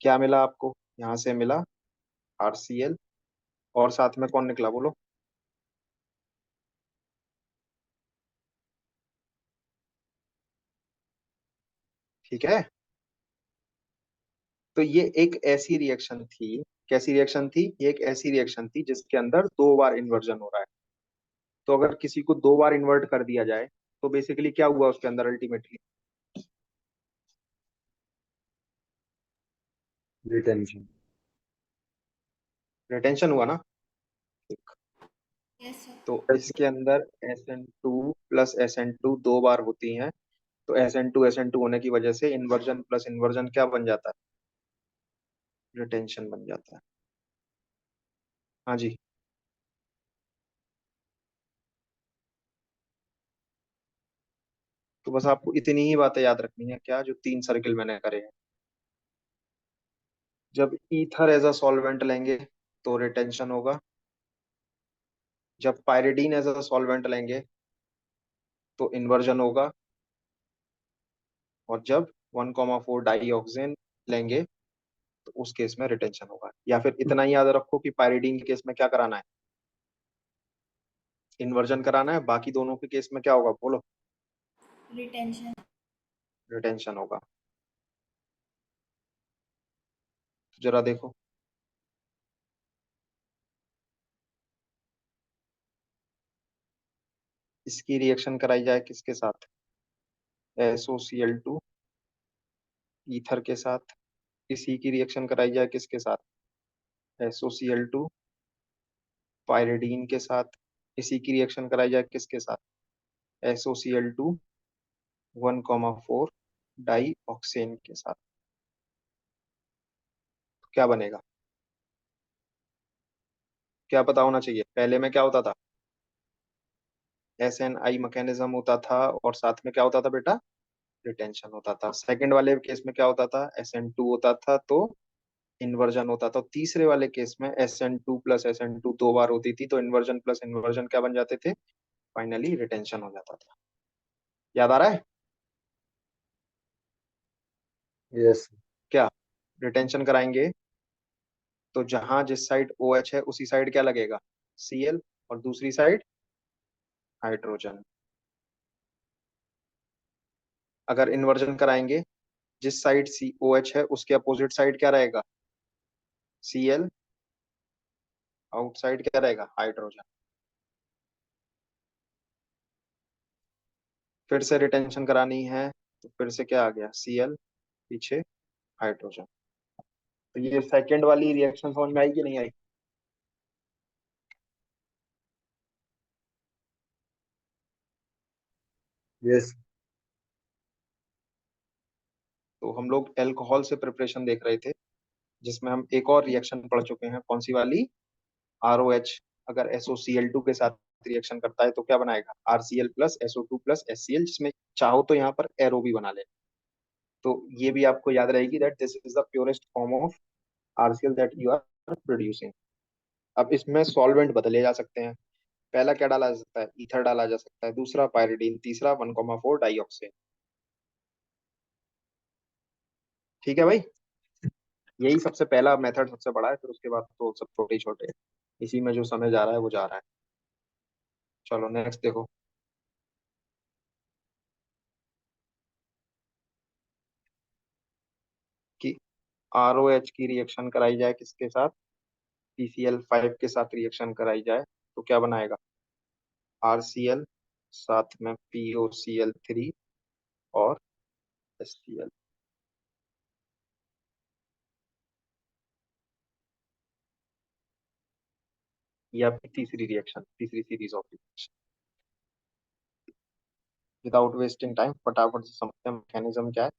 क्या मिला आपको, यहाँ से मिला RCl और साथ में कौन निकला, बोलो। ठीक है, तो ये एक ऐसी रिएक्शन थी, कैसी रिएक्शन थी, ये एक ऐसी रिएक्शन थी जिसके अंदर दो बार इन्वर्जन हो रहा है। तो अगर किसी को दो बार इन्वर्ट कर दिया जाए तो बेसिकली क्या हुआ उसके अंदर अल्टीमेटली, रिटेंशन। रिटेंशन हुआ ना। Yes sir. तो इसके अंदर SN2 प्लस SN2 दो बार होती हैं, तो SN2 होने की वजह से इन्वर्जन प्लस इन्वर्जन क्या बन जाता है, रिटेंशन बन जाता है। हाँ जी। तो बस आपको इतनी ही बातें याद रखनी है, क्या, जो तीन सर्किल मैंने करे हैं। जब ईथर एज अ सॉल्वेंट लेंगे तो रिटेंशन होगा, जब पायरिडीन एज अ सॉल्वेंट लेंगे तो इन्वर्जन होगा, और जब 1,4 डाई ऑक्सीजन लेंगे तो उस केस में रिटेंशन होगा। या फिर इतना ही याद रखो कि पायरिडीन के केस में क्या कराना है, इन्वर्जन कराना है, बाकी दोनों के केस में क्या होगा, बोलो, रिटेंशन। रिटेंशन होगा। तो जरा देखो, इसकी रिएक्शन कराई जाए किसके साथ, SOCl2 ईथर के साथ। इसी की रिएक्शन कराई जाए किसके साथ, SOCl2 पायरिडीन के साथ। इसी की रिएक्शन कराई जाए किसके साथ, SOCl2 1,4 डाई ऑक्सेन के साथ। तो क्या बनेगा, क्या पता होना चाहिए, पहले में क्या होता था, SNI मैकेनिज्म होता था और साथ में क्या होता था बेटा, रिटेंशन होता था। सेकंड वाले केस में क्या होता था, SN2 होता था तो इन्वर्जन होता था। तीसरे वाले केस में SN2 प्लस SN2 दो बार होती थी तो इन्वर्जन प्लस इन्वर्जन क्या बन जाते थे, फाइनली रिटेंशन हो जाता था। याद आ रहा है यस क्या? रिटेंशन कराएंगे तो जहां जिस साइड OH है उसी साइड क्या लगेगा, Cl, और दूसरी साइड हाइड्रोजन। अगर इन्वर्जन कराएंगे, जिस साइड OH है उसके अपोजिट साइड क्या रहेगा, Cl, आउटसाइड क्या रहेगा, हाइड्रोजन। फिर से रिटेंशन करानी है तो फिर से क्या आ गया, Cl, पीछे हाइड्रोजन। तो ये सेकंड वाली रिएक्शन समझ में आई कि नहीं आई? यस तो हम लोग एल्कोहल से प्रिपरेशन देख रहे थे, जिसमें हम एक और रिएक्शन पढ़ चुके हैं, कौन सी वाली, ROH अगर SOCl2 के साथ रिएक्शन करता है तो क्या बनाएगा, RCl plus SO2 plus HCl, जिसमें चाहो तो यहाँ पर एरो भी बना ले। तो ये भी आपको याद रहेगी that this is the purest form of RCl that you are producing. अब इसमें सॉल्वेंट बदले जा सकते हैं। पहला क्या डाला जा सकता है, ईथर डाला जा सकता है, दूसरा पायरिडीन, तीसरा 1,4 डाइऑक्सेन। ठीक है भाई, यही सबसे पहला मेथड सबसे बड़ा है, फिर उसके बाद तो सब छोटे छोटे हैं। इसी में जो समय जा रहा है वो जा रहा है। चलो नेक्स्ट देखो। कि ROH की रिएक्शन कराई जाए किसके साथ, PCl5 के साथ रिएक्शन कराई जाए तो क्या बनाएगा, RCl, साथ में POCl3 और HCl। ये आपकी तीसरी रिएक्शन, तीसरी series of reaction. Without wasting time फटाफट से समझते हैं मैकेनिज्म क्या है,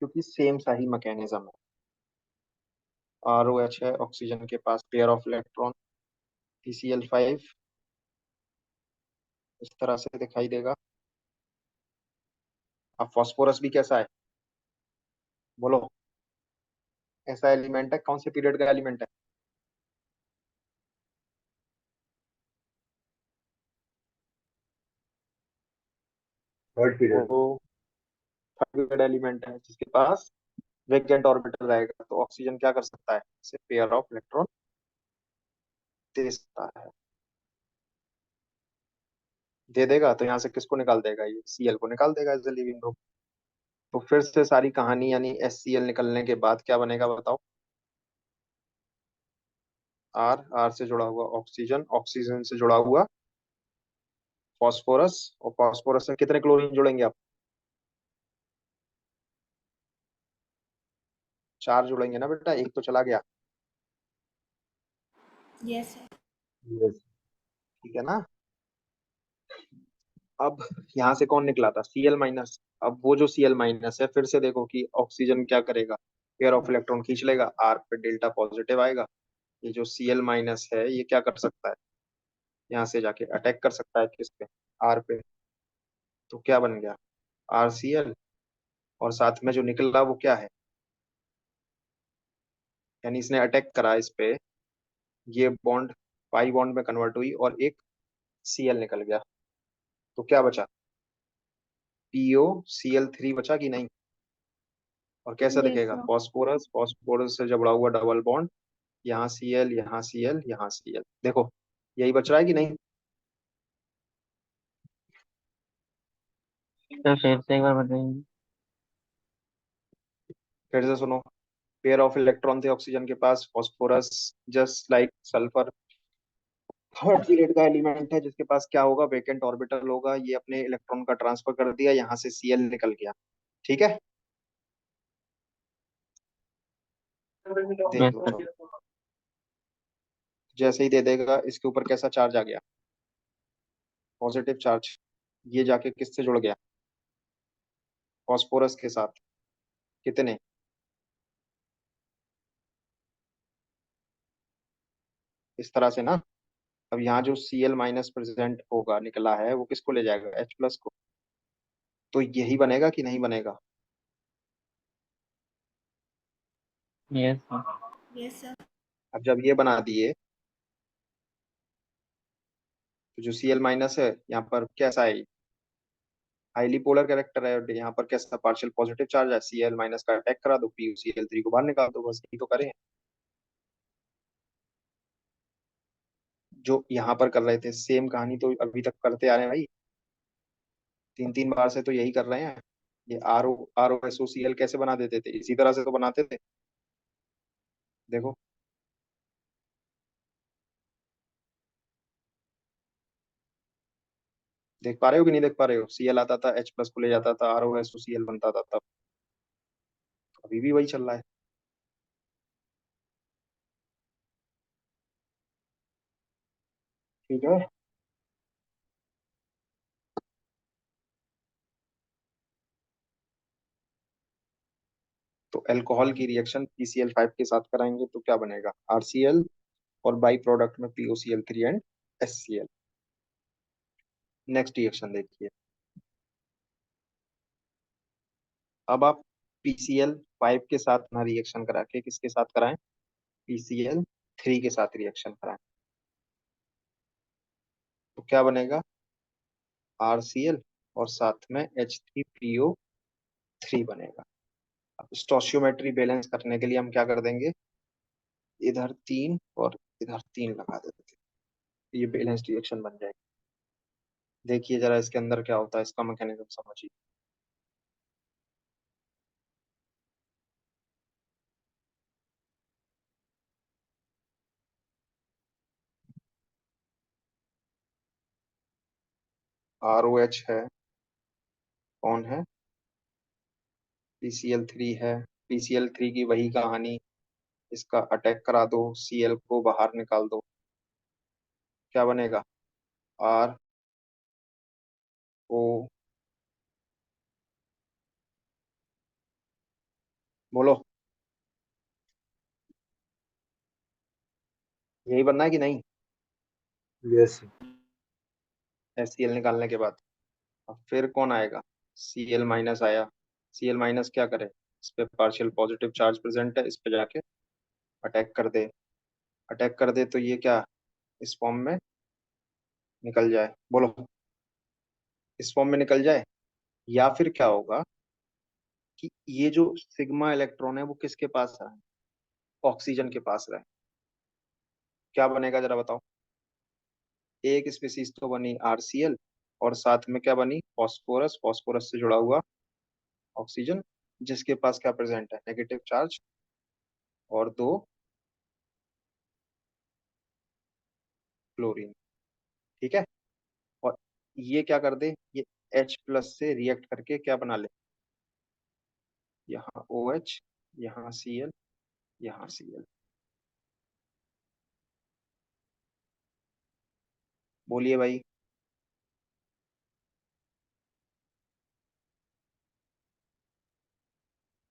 क्योंकि सेम सा ही मैकेनिज्म है। ROH है, ऑक्सीजन के पास पेयर ऑफ इलेक्ट्रॉन, PCl5 इस तरह से दिखाई देगा। अब फॉस्फोरस भी कैसा है, बोलो, ऐसा एलिमेंट है, कौन से पीरियड का एलिमेंट है, थर्ड पीरियड वो थर्ड पीरियड एलिमेंट है, जिसके पास वेकेंट ऑर्बिटल रहेगा। तो ऑक्सीजन क्या कर सकता है, इसे पेयर ऑफ इलेक्ट्रॉन दे सकता है। दे देगा तो यहाँ से किसको निकाल देगा, ये Cl को निकाल देगा एज ए लिविंग ग्रुप। तो फिर से सारी कहानी, यानी HCl निकलने के बाद क्या बनेगा बताओ, R से जुड़ा हुआ ऑक्सीजन, ऑक्सीजन से जुड़ा हुआ फॉस्फोरस, और फॉस्फोरस से कितने क्लोरीन जुड़ेंगे आप, चार जुड़ेंगे ना बेटा, एक तो चला गया। Yes, sir. यस ठीक है ना। अब यहाँ से कौन निकला था, Cl-। अब वो जो Cl- है, फिर से देखो कि ऑक्सीजन क्या करेगा, पेयर ऑफ इलेक्ट्रॉन खींच लेगा, R पे डेल्टा पॉजिटिव आएगा। ये जो Cl- है ये क्या कर सकता है, यहाँ से जाके अटैक कर सकता है किस पे, R पे। तो क्या बन गया, RCl, और साथ में जो निकला वो क्या है, यानी इसने अटैक करा इस पे, ये बॉन्ड पाई बॉन्ड में कन्वर्ट हुई और एक Cl निकल गया। तो क्या बचा, POCl3 बचा कि नहीं। और कैसा Yes, दिखेगा, sir. फॉस्फोरस, फॉस्फोरस से जुड़ा हुआ डबल बॉन्ड, यहाँ Cl, यहाँ Cl, यहाँ Cl, देखो यही बच रहा है कि नहीं। सर फिर से एक बार बताइए। फिर से सुनो, पेयर ऑफ इलेक्ट्रॉन थे ऑक्सीजन के पास, phosphorus just like sulphur third period का एलिमेंट है, जिसके पास क्या होगा, वेकेंट ऑर्बिटल होगा। ये अपने इलेक्ट्रॉन का ट्रांसफर कर दिया, यहाँ से Cl निकल गया। ठीक है, देख यस लो सर। चलो। जैसे ही दे देगा, इसके ऊपर कैसा चार्ज आ गया, पॉजिटिव चार्ज। ये जाके किससे जुड़ गया, फॉस्फोरस के साथ, कितने, इस तरह से ना। अब यहाँ जो Cl- प्रेजेंट होगा, निकला है, वो किसको ले जाएगा, H+ को। तो यही बनेगा कि नहीं बनेगा? Yes, sir. Yes, sir. अब जब ये बना दिए तो जो Cl माइनस है यहाँ पर कैसा है? हाईली पोलर कैरेक्टर है, और यहाँ पर कैसा पार्शियल पॉजिटिव चार्ज है, Cl माइनस का अटैक करा दो, PuCl3 को बाहर निकाल दो, बस यही तो करें जो यहाँ पर कर रहे थे। सेम कहानी तो अभी तक करते आ रहे हैं भाई, 3 3 बार से तो यही कर रहे हैं। ये ROSOCl कैसे बना देते थे? इसी तरह से तो बनाते थे। देखो, देख पा रहे हो कि नहीं देख पा रहे हो? Cl आता था, H प्लस को ले जाता था, ROSOCl बनता था तब। अभी भी वही चल रहा है। ठीक है, तो अल्कोहल की रिएक्शन PCl5 के साथ कराएंगे तो क्या बनेगा? RCl, और बाई प्रोडक्ट में POCl3 and HCl। Next reaction देखिए। अब आप PCl5 के साथ ना रिएक्शन करा के किसके साथ कराएं? PCl3 के साथ रिएक्शन कराएं तो क्या बनेगा? RCl और साथ में H3PO3 बनेगा। अब स्टोशियोमेट्री बैलेंस करने के लिए हम क्या कर देंगे? इधर 3 और इधर 3 लगा देते हैं, ये बैलेंस रिएक्शन बन जाएगी। देखिए जरा इसके अंदर क्या होता है, इसका मैकेनिज्म समझिए। ROH है, कौन है? PCl3 है। PCl3 की वही कहानी, इसका अटैक करा दो, Cl को बाहर निकाल दो, क्या बनेगा? RO, बोलो, यही बनना है कि नहीं? यस HCl निकालने के बाद अब फिर कौन आएगा? Cl माइनस आया। Cl माइनस क्या करे? इस पे पार्शियल पॉजिटिव चार्ज प्रेजेंट है, इस पे जाके अटैक कर दे। अटैक कर दे तो ये क्या इस फॉर्म में निकल जाए? बोलो, इस फॉर्म में निकल जाए। या फिर क्या होगा कि ये जो सिग्मा इलेक्ट्रॉन है वो किसके पास रहे? ऑक्सीजन के पास रहे। क्या बनेगा जरा बताओ? एक स्पीसीज तो बनी RCl, और साथ में क्या बनी? फॉस्फोरस, फॉस्फोरस से जुड़ा हुआ ऑक्सीजन, जिसके पास क्या प्रेजेंट है? नेगेटिव चार्ज, और 2 क्लोरीन। ठीक है, और ये क्या कर दे? ये H प्लस से रिएक्ट करके क्या बना ले? यहाँ OH, यहाँ Cl, यहाँ Cl। बोलिए भाई।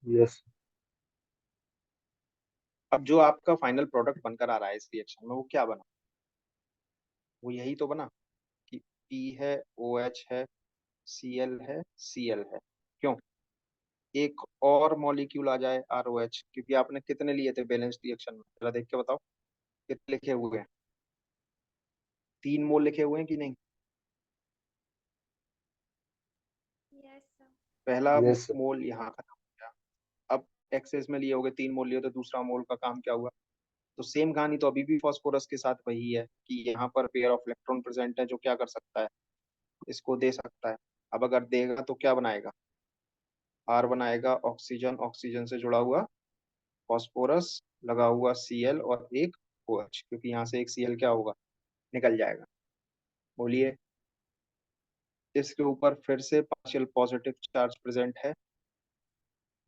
यस अब जो आपका फाइनल प्रोडक्ट बनकर आ रहा है इस रिएक्शन में, वो क्या बना? वो यही तो बना कि P है, OH है, Cl है, Cl है। क्यों? एक और मॉलिक्यूल आ जाए ROH, क्योंकि आपने कितने लिए थे बैलेंस रिएक्शन में? जरा देख के बताओ, कितने लिखे हुए हैं? 3 मोल लिखे हुए हैं कि नहीं? Yes, sir. पहला यस मोल यहाँ खत्म हो गया। अब एक्सेस में लिए होगे, 3 मोल लिए तो दूसरा मोल का काम क्या हुआ? तो सेम कहानी तो अभी भी फास्फोरस के साथ वही है कि यहाँ पर पेयर ऑफ इलेक्ट्रॉन प्रेजेंट है जो क्या कर सकता है? इसको दे सकता है। अब अगर देगा तो क्या बनाएगा? R बनाएगा, ऑक्सीजन, ऑक्सीजन से जुड़ा हुआ फॉस्फोरस, लगा हुआ Cl और एक OH, क्योंकि यहाँ से एक Cl क्या होगा? निकल जाएगा। बोलिए, इसके ऊपर फिर से पार्शियल पॉजिटिव चार्ज प्रेजेंट है,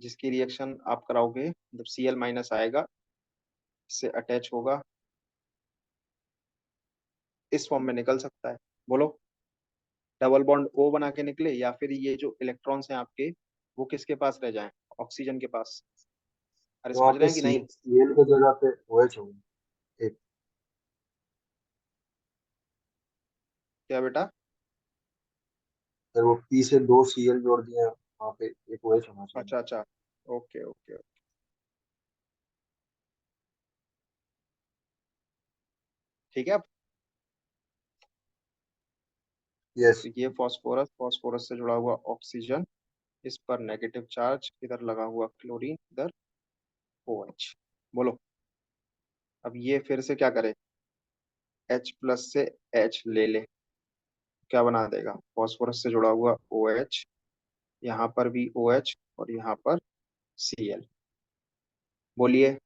जिसकी रिएक्शन आप कराओगे जब Cl माइनस आएगा, इससे अटैच होगा, इस फॉर्म में निकल सकता है। बोलो, डबल बॉन्ड O बना के निकले, या फिर ये जो इलेक्ट्रॉन्स हैं आपके वो किसके पास रह जाएं? ऑक्सीजन के पास। अरे वहाँ समझ रहे पे हैं कि सी नहीं? सीएल की जगह पे ओएच होगा एक। क्या बेटा? सर वो पी से 2 Cl जोड़ दिए हैं, वहाँ पे एक OH होना चाहिए। अच्छा अच्छा, ओके ओके, ठीक है। अब यस। तो ये फॉस्फोरस, फॉस्फोरस से जुड़ा हुआ ऑक्सीजन, इस पर नेगेटिव चार्ज, इधर लगा हुआ क्लोरीन, इधर OH। बोलो, अब ये फिर से क्या करे, H+ से H ले ले, क्या बना देगा, फॉस्फोरस से जुड़ा हुआ OH, यहाँ पर भी OH और यहाँ पर Cl। बोलिए,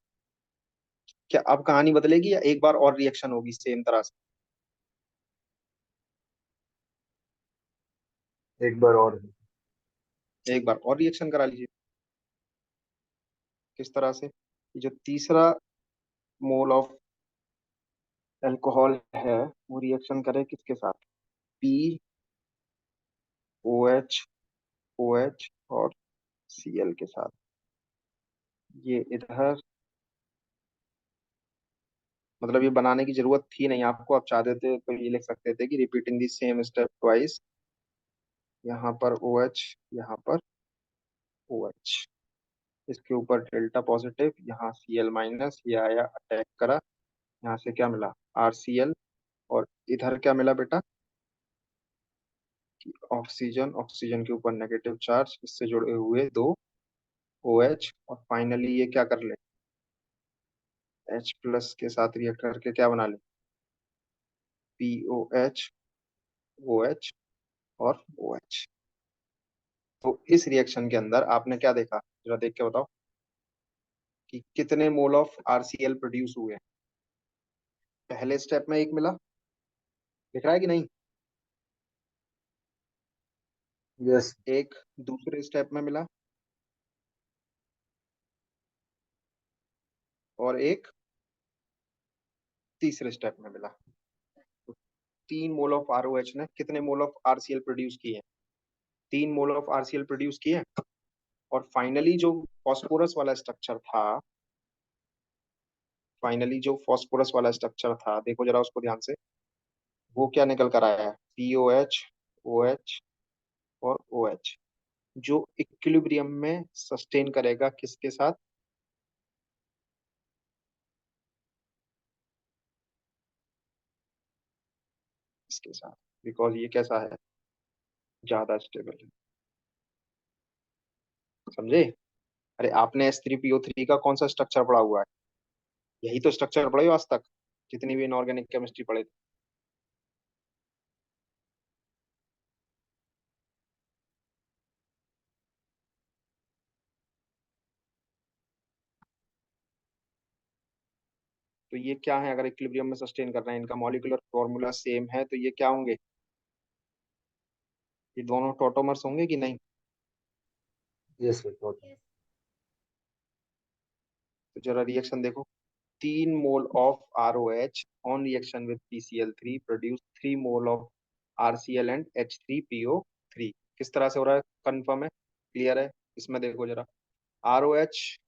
क्या अब कहानी बदलेगी या एक बार और रिएक्शन होगी सेम तरह से? एक बार और। एक बार और रिएक्शन करा लीजिए। किस तरह से? ये जो तीसरा मोल ऑफ अल्कोहल है वो रिएक्शन करे किसके साथ, पी, OH, OH और Cl के साथ। ये इधर, मतलब ये बनाने की जरूरत थी नहीं आपको, आप चाहते थे तो ये लिख सकते थे कि repeating the same step twice, यहाँ पर OH, यहाँ पर OH, इसके ऊपर डेल्टा पॉजिटिव, यहाँ Cl-, ये आया अटैक करा, यहाँ से क्या मिला, RCl, और इधर क्या मिला बेटा, कि ऑक्सीजन, ऑक्सीजन के ऊपर नेगेटिव चार्ज, इससे जुड़े हुए दो OH, और फाइनली ये क्या कर ले, H+ के साथ रिएक्ट करके क्या बना ले, POH, OH और OH। तो इस रिएक्शन के अंदर आपने क्या देखा, जरा देख के बताओ कि कितने मोल ऑफ RCl प्रोड्यूस हुए। पहले स्टेप में एक मिला, दिख रहा है कि नहीं, यस। एक दूसरे स्टेप में मिला, और एक तीसरे स्टेप में मिला। तो 3 मोल ऑफ ROH ने कितने मोल ऑफ RCl प्रोड्यूस किए, 3 मोल ऑफ RCl प्रोड्यूस किए। और फाइनली जो फॉस्फोरस वाला स्ट्रक्चर था, फाइनली जो फॉस्फोरस वाला स्ट्रक्चर था, देखो जरा उसको ध्यान से, वो क्या निकल कर आया है, POH, OH और OH, जो इक्विलिब्रियम में सस्टेन करेगा किसके साथ, इसके साथ, बिकॉज ये कैसा है, ज्यादा स्टेबल है। समझे? अरे आपने H3PO3 का कौन सा स्ट्रक्चर पढ़ा हुआ है, यही तो स्ट्रक्चर पढ़े हो आज तक, जितनी भी इनऑर्गेनिक केमिस्ट्री पढ़े थे। तो ये क्या है, अगर इक्विलिब्रियम में सस्टेन कर रहे हैं, इनका मॉलिक्यूलर फॉर्मूला सेम है, तो ये क्या होंगे, ये दोनों टोटोमर्स होंगे कि नहीं? Yes sir. Yes. तो जरा रिएक्शन देखो, 3 mole of ROH on reaction with PCl3 produce 3 mole of RCl and H3PO3। किस तरह से हो रहा है, कंफर्म है, क्लियर है? इसमें देखो जरा, ROH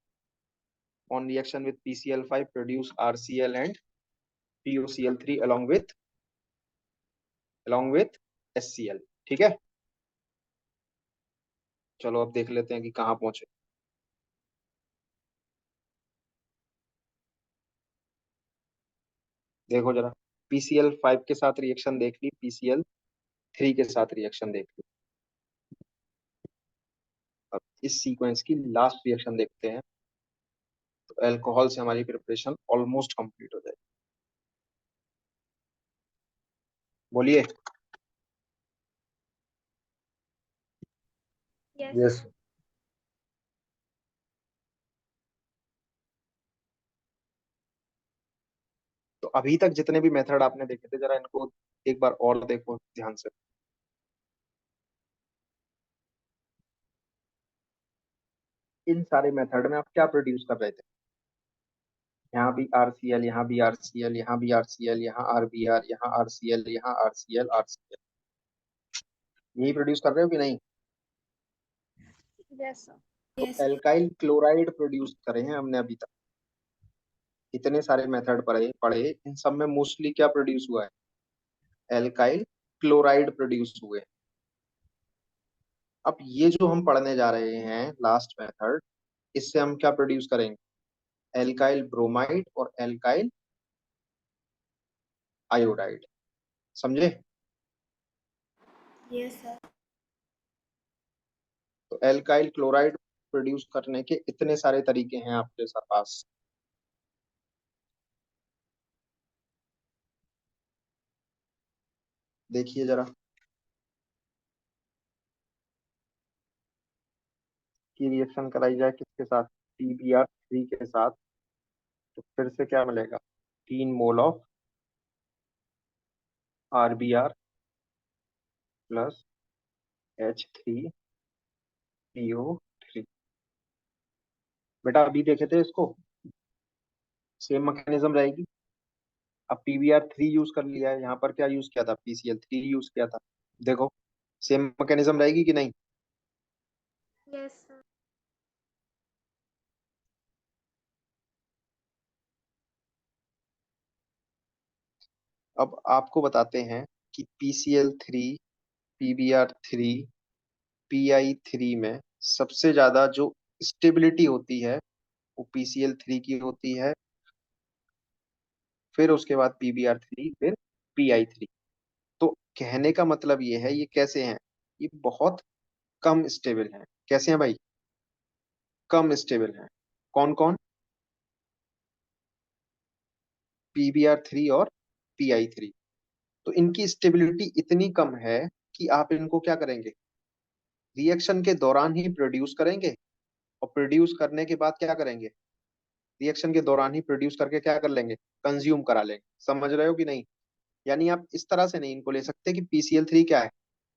on reaction with PCl5 produce RCl and POCl3 along with HCl। ठीक है, चलो अब देख लेते हैं कि कहाँ पहुंचे। देखो जरा, PCl5 के साथ रिएक्शन देख ली, PCl3 के साथ रिएक्शन देख ली। अब इस सीक्वेंस की लास्ट रिएक्शन देखते हैं, तो अल्कोहल से हमारी प्रिपरेशन ऑलमोस्ट कंप्लीट हो जाएगी। बोलिए, Yes, यस। sir. तो अभी तक जितने भी मेथड आपने देखे थे, जरा इनको एक बार और देखो ध्यान से। इन सारे मेथड में आप क्या प्रोड्यूस कर रहे थे, यहाँ भी RCl, यहाँ भी RCl, यहाँ भी RCl, यहाँ RBr, यहाँ RCl, यहाँ RCl, RCl, यही प्रोड्यूस कर रहे हो कि नहीं? Yes, sir. तो Yes. एल्काइल क्लोराइड प्रोड्यूस करे हैं हमने अभी तक, इतने सारे मेथड पढ़े पढ़े, इन सब में मोस्टली क्या प्रोड्यूस हुआ है, एल्काइल क्लोराइड प्रोड्यूस हुए। अब ये जो हम पढ़ने जा रहे हैं लास्ट मेथड, इससे हम क्या प्रोड्यूस करेंगे? एल्काइल ब्रोमाइड और एल्काइल आयोडाइड। समझे? Yes, sir. तो एल्काइल क्लोराइड प्रोड्यूस करने के इतने सारे तरीके हैं आपके पास। देखिए जरा की रिएक्शन कराई जाए किसके साथ? PbR3 के साथ। तो फिर से क्या मिलेगा? 3 mole of RbR plus H3PO3। बेटा अभी देखे थे इसको, सेम मैकेनिज्म रहेगी। अब PbR3 यूज कर लिया है, यहाँ पर क्या यूज किया था? PCl3 यूज किया था। देखो सेम मैकेनिज्म रहेगी कि नहीं? Yes, sir. अब आपको बताते हैं कि PCl3, PbR3, PI3 में सबसे ज्यादा जो स्टेबिलिटी होती है वो PCl3 की होती है, फिर उसके बाद PbR3, फिर PI3। तो कहने का मतलब ये है, ये कैसे हैं? ये बहुत कम स्टेबल हैं। कैसे हैं भाई? कम स्टेबल हैं। कौन कौन? PbR3 और PI3। तो इनकी स्टेबिलिटी इतनी कम है कि आप इनको क्या करेंगे? रिएक्शन के दौरान ही प्रोड्यूस करेंगे, और प्रोड्यूस करने के बाद क्या करेंगे? रिएक्शन के दौरान ही प्रोड्यूस करके क्या कर लेंगे? कंज्यूम करा लेंगे। समझ रहे हो कि नहीं? यानी आप इस तरह से नहीं इनको ले सकते कि PCl3 क्या है?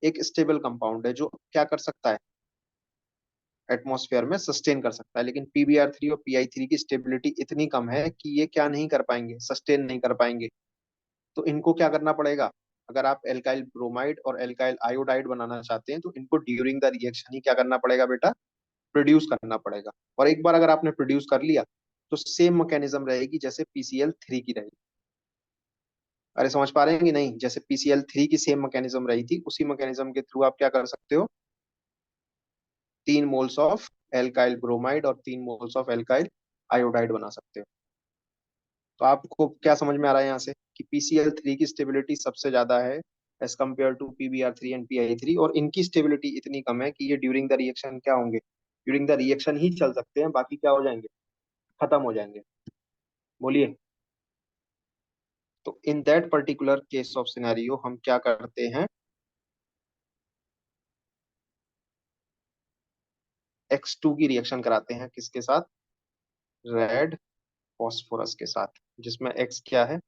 एक स्टेबल कंपाउंड है जो क्या कर सकता है? एटमॉस्फेयर में सस्टेन कर सकता है। लेकिन PbR3 और PI3 की स्टेबिलिटी इतनी कम है कि ये क्या नहीं कर पाएंगे? सस्टेन नहीं कर पाएंगे। तो इनको क्या करना पड़ेगा? अगर आप एल्काइल ब्रोमाइड और एल्काइल आयोडाइड बनाना चाहते हैं तो इनको ड्यूरिंग द रिएक्शन ही क्या करना पड़ेगा बेटा? प्रोड्यूस करना पड़ेगा। और एक बार अगर आपने प्रोड्यूस कर लिया तो सेम मैकेनिज्म रहेगी जैसे PCl3 की रहेगी। अरे समझ पा रहे हैं कि नहीं? जैसे PCl3 की सेम मैकेनिज्म रही थी, उसी मैकेनिज्म के थ्रू आप क्या कर सकते हो? 3 मोल्स ऑफ एल्काइल ब्रोमाइड और 3 मोल्स ऑफ एल्काइल आयोडाइड बना सकते हो। तो आपको क्या समझ में आ रहा है यहाँ से कि PCl3 की स्टेबिलिटी सबसे ज्यादा है as compare to PbR3 and PI3, और इनकी स्टेबिलिटी इतनी कम है कि ये ड्यूरिंग द रिएक्शन क्या होंगे? ड्यूरिंग द रिएक्शन ही चल सकते हैं, बाकी क्या हो जाएंगे? खत्म हो जाएंगे। बोलिए। तो in that particular case of scenario हम क्या करते हैं? X2 की रिएक्शन कराते हैं किसके साथ? रेड फॉस्फोरस के साथ, जिसमें X क्या है?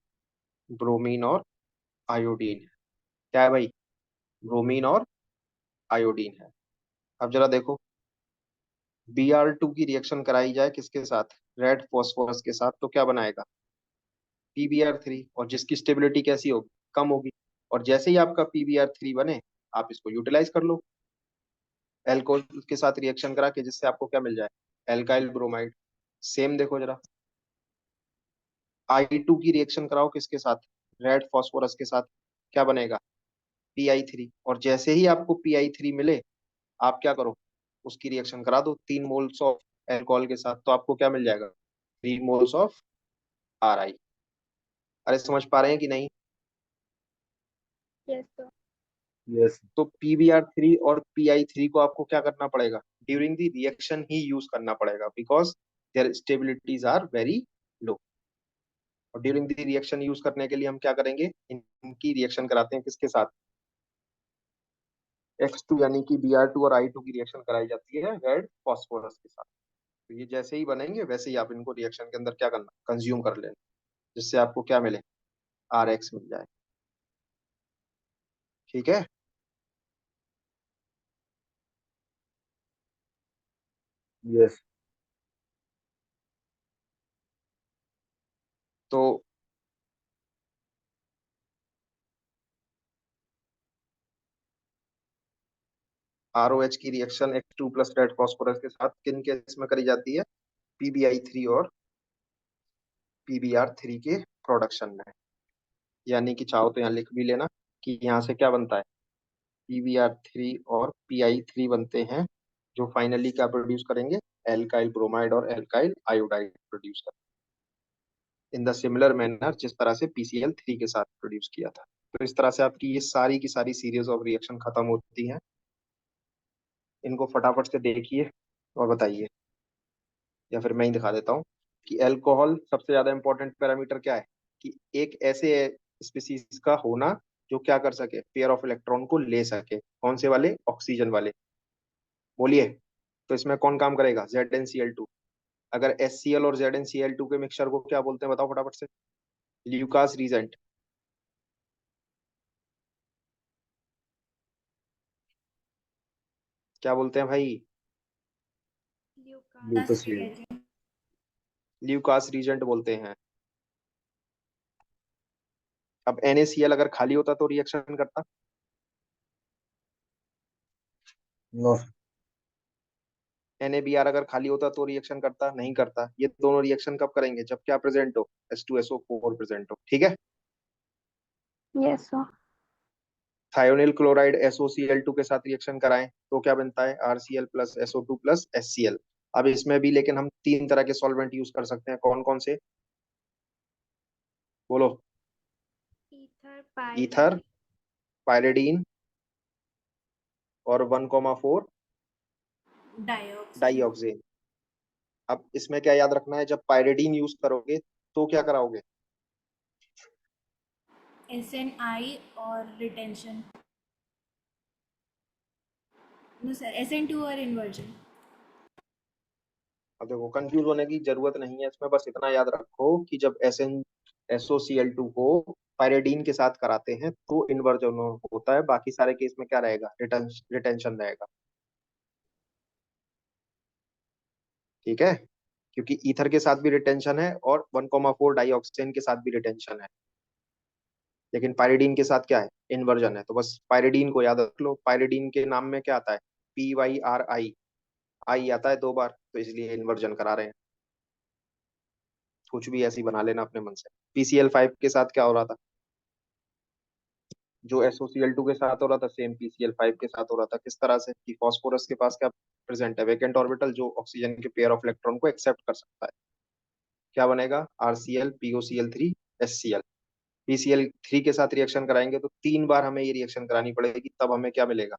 ब्रोमीन और आयोडीन है। क्या है भाई? ब्रोमीन और आयोडीन है। अब जरा देखो, Br2 की रिएक्शन कराई जाए किसके साथ? रेड फॉस्फोरस के साथ, तो क्या बनाएगा? PbR3, और जिसकी स्टेबिलिटी कैसी होगी? कम होगी। और जैसे ही आपका PbR3 बने, आप इसको यूटिलाइज कर लो एल्कोहल के साथ रिएक्शन करा के, जिससे आपको क्या मिल जाए? Alkyl bromide. सेम देखो जरा, I2 की रिएक्शन कराओ किसके साथ? रेड फॉस्फोरस के साथ। क्या बनेगा? PI3। और जैसे ही आपको PI3 मिले, आप क्या करो? उसकी रिएक्शन करा दो 3 मोल्स ऑफ एल्कोहल के साथ, तो आपको क्या मिल जाएगा? 3 मोल्स ऑफ RI। अरे समझ पा रहे हैं कि नहीं? Yes, sir. Yes. तो PbR3 और PI3 को आपको क्या करना पड़ेगा? ड्यूरिंग द रिएक्शन ही यूज करना पड़ेगा, because their stabilities are very low. और ड्यूरिंग द रिएक्शन यूज करने के लिए हम क्या करेंगे? इनकी रिएक्शन कराते हैं किसके साथ? X2 यानी कि Br2 और I2 की रिएक्शन कराई जाती है रेड फॉस्फोरस के साथ। तो ये जैसे ही बनेंगे वैसे ही आप इनको रिएक्शन के अंदर क्या करना? कंज्यूम कर लेना, जिससे आपको क्या मिले? RX मिल जाए। ठीक है? Yes. तो ROH की reaction X2 plus red phosphorus के साथ किन केस में करी जाती है? PbI3 और PbR3 के प्रोडक्शन में। यानी कि चाहो तो यहाँ लिख भी लेना कि यहाँ से क्या बनता है? PbR3 और Pi3 बनते हैं, जो फाइनली क्या प्रोड्यूस करेंगे, एल्काइल ब्रोमाइड और एल्काइल आयोडाइड प्रोड्यूस करेंगे इन द सिमिलर मैनर जिस तरह से PCl3 के साथ प्रोड्यूस किया था। तो इस तरह से आपकी ये सारी की सारी सीरीज ऑफ रिएक्शन खत्म होती हैं। इनको फटाफट से देखिए और बताइए, या फिर मैं ही दिखा देता हूँ कि अल्कोहल सबसे ज्यादा इंपॉर्टेंट पैरामीटर क्या है, कि एक ऐसे स्पीसीज का होना जो क्या कर सके, पेयर ऑफ इलेक्ट्रॉन को ले सके। कौन से वाले, ऑक्सीजन वाले। बोलिए, तो इसमें कौन काम करेगा, ZnCl2। अगर HCl और ZnCl2 के मिक्सचर को क्या बोलते हैं, बताओ फटाफट से। Lucas reagent. क्या बोलते हैं भाई, Lucas. Lucas दस reagent. reagent, ल्यूकास रीजेंट बोलते हैं। अब NaCl अगर खाली होता तो रिएक्शन करता, No, NaBr अगर खाली होता तो रिएक्शन करता, नहीं करता। ये दोनों रिएक्शन कब करेंगे, जब क्या प्रेजेंट हो, H2SO4 प्रेजेंट हो। ठीक है। Yes, sir. Thionyl chloride SOCl2 के साथ रिएक्शन कराएं तो क्या बनता है, RCl plus SO2 plus HCl। अब इसमें भी लेकिन हम तीन तरह के सॉल्वेंट यूज कर सकते हैं, कौन कौन से, बोलो। Ether, ether, pyridine. पायरिडीन, और 1,4 dioxane, डाइऑक्सेन। अब इसमें क्या याद रखना है, जब पायरिडीन यूज करोगे तो क्या कराओगे, SNI और retention, no sir, SN2 और inversion। अब देखो कंफ्यूज होने की जरूरत नहीं है इसमें, बस इतना याद रखो कि जब SnSOCl2 को पायरिडीन के साथ कराते हैं तो इन्वर्जन होता है, बाकी सारे केस में क्या रहेगा, रिटेंशन रहेगा। ठीक है, क्योंकि ईथर के साथ भी रिटेंशन है और 1,4 डाइऑक्सेन के साथ भी रिटेंशन है, लेकिन पायरिडीन के साथ क्या है, इन्वर्जन है। तो बस पायरिडीन को याद रख लो, पायरिडीन के नाम में क्या आता है, PYRI, आई आता है दो बार, तो इसलिए इन्वर्जन करा रहे हैं। कुछ भी ऐसी बना लेना अपने मन से। PCl5 के साथ क्या हो रहा था, जो SOCl2 के साथ हो रहा था सेम PCl5 के साथ हो रहा था। किस तरह से, कि फॉस्फोरस के पास क्या प्रेजेंट है, वेकेंट ऑर्बिटल, जो ऑक्सीजन के पेयर ऑफ इलेक्ट्रॉन को एक्सेप्ट कर सकता है। क्या बनेगा, RCl POCl3 HCl। PCl3 के साथ रिएक्शन कराएंगे तो तीन बार हमें ये रिएक्शन करानी पड़ेगी, तब हमें क्या मिलेगा,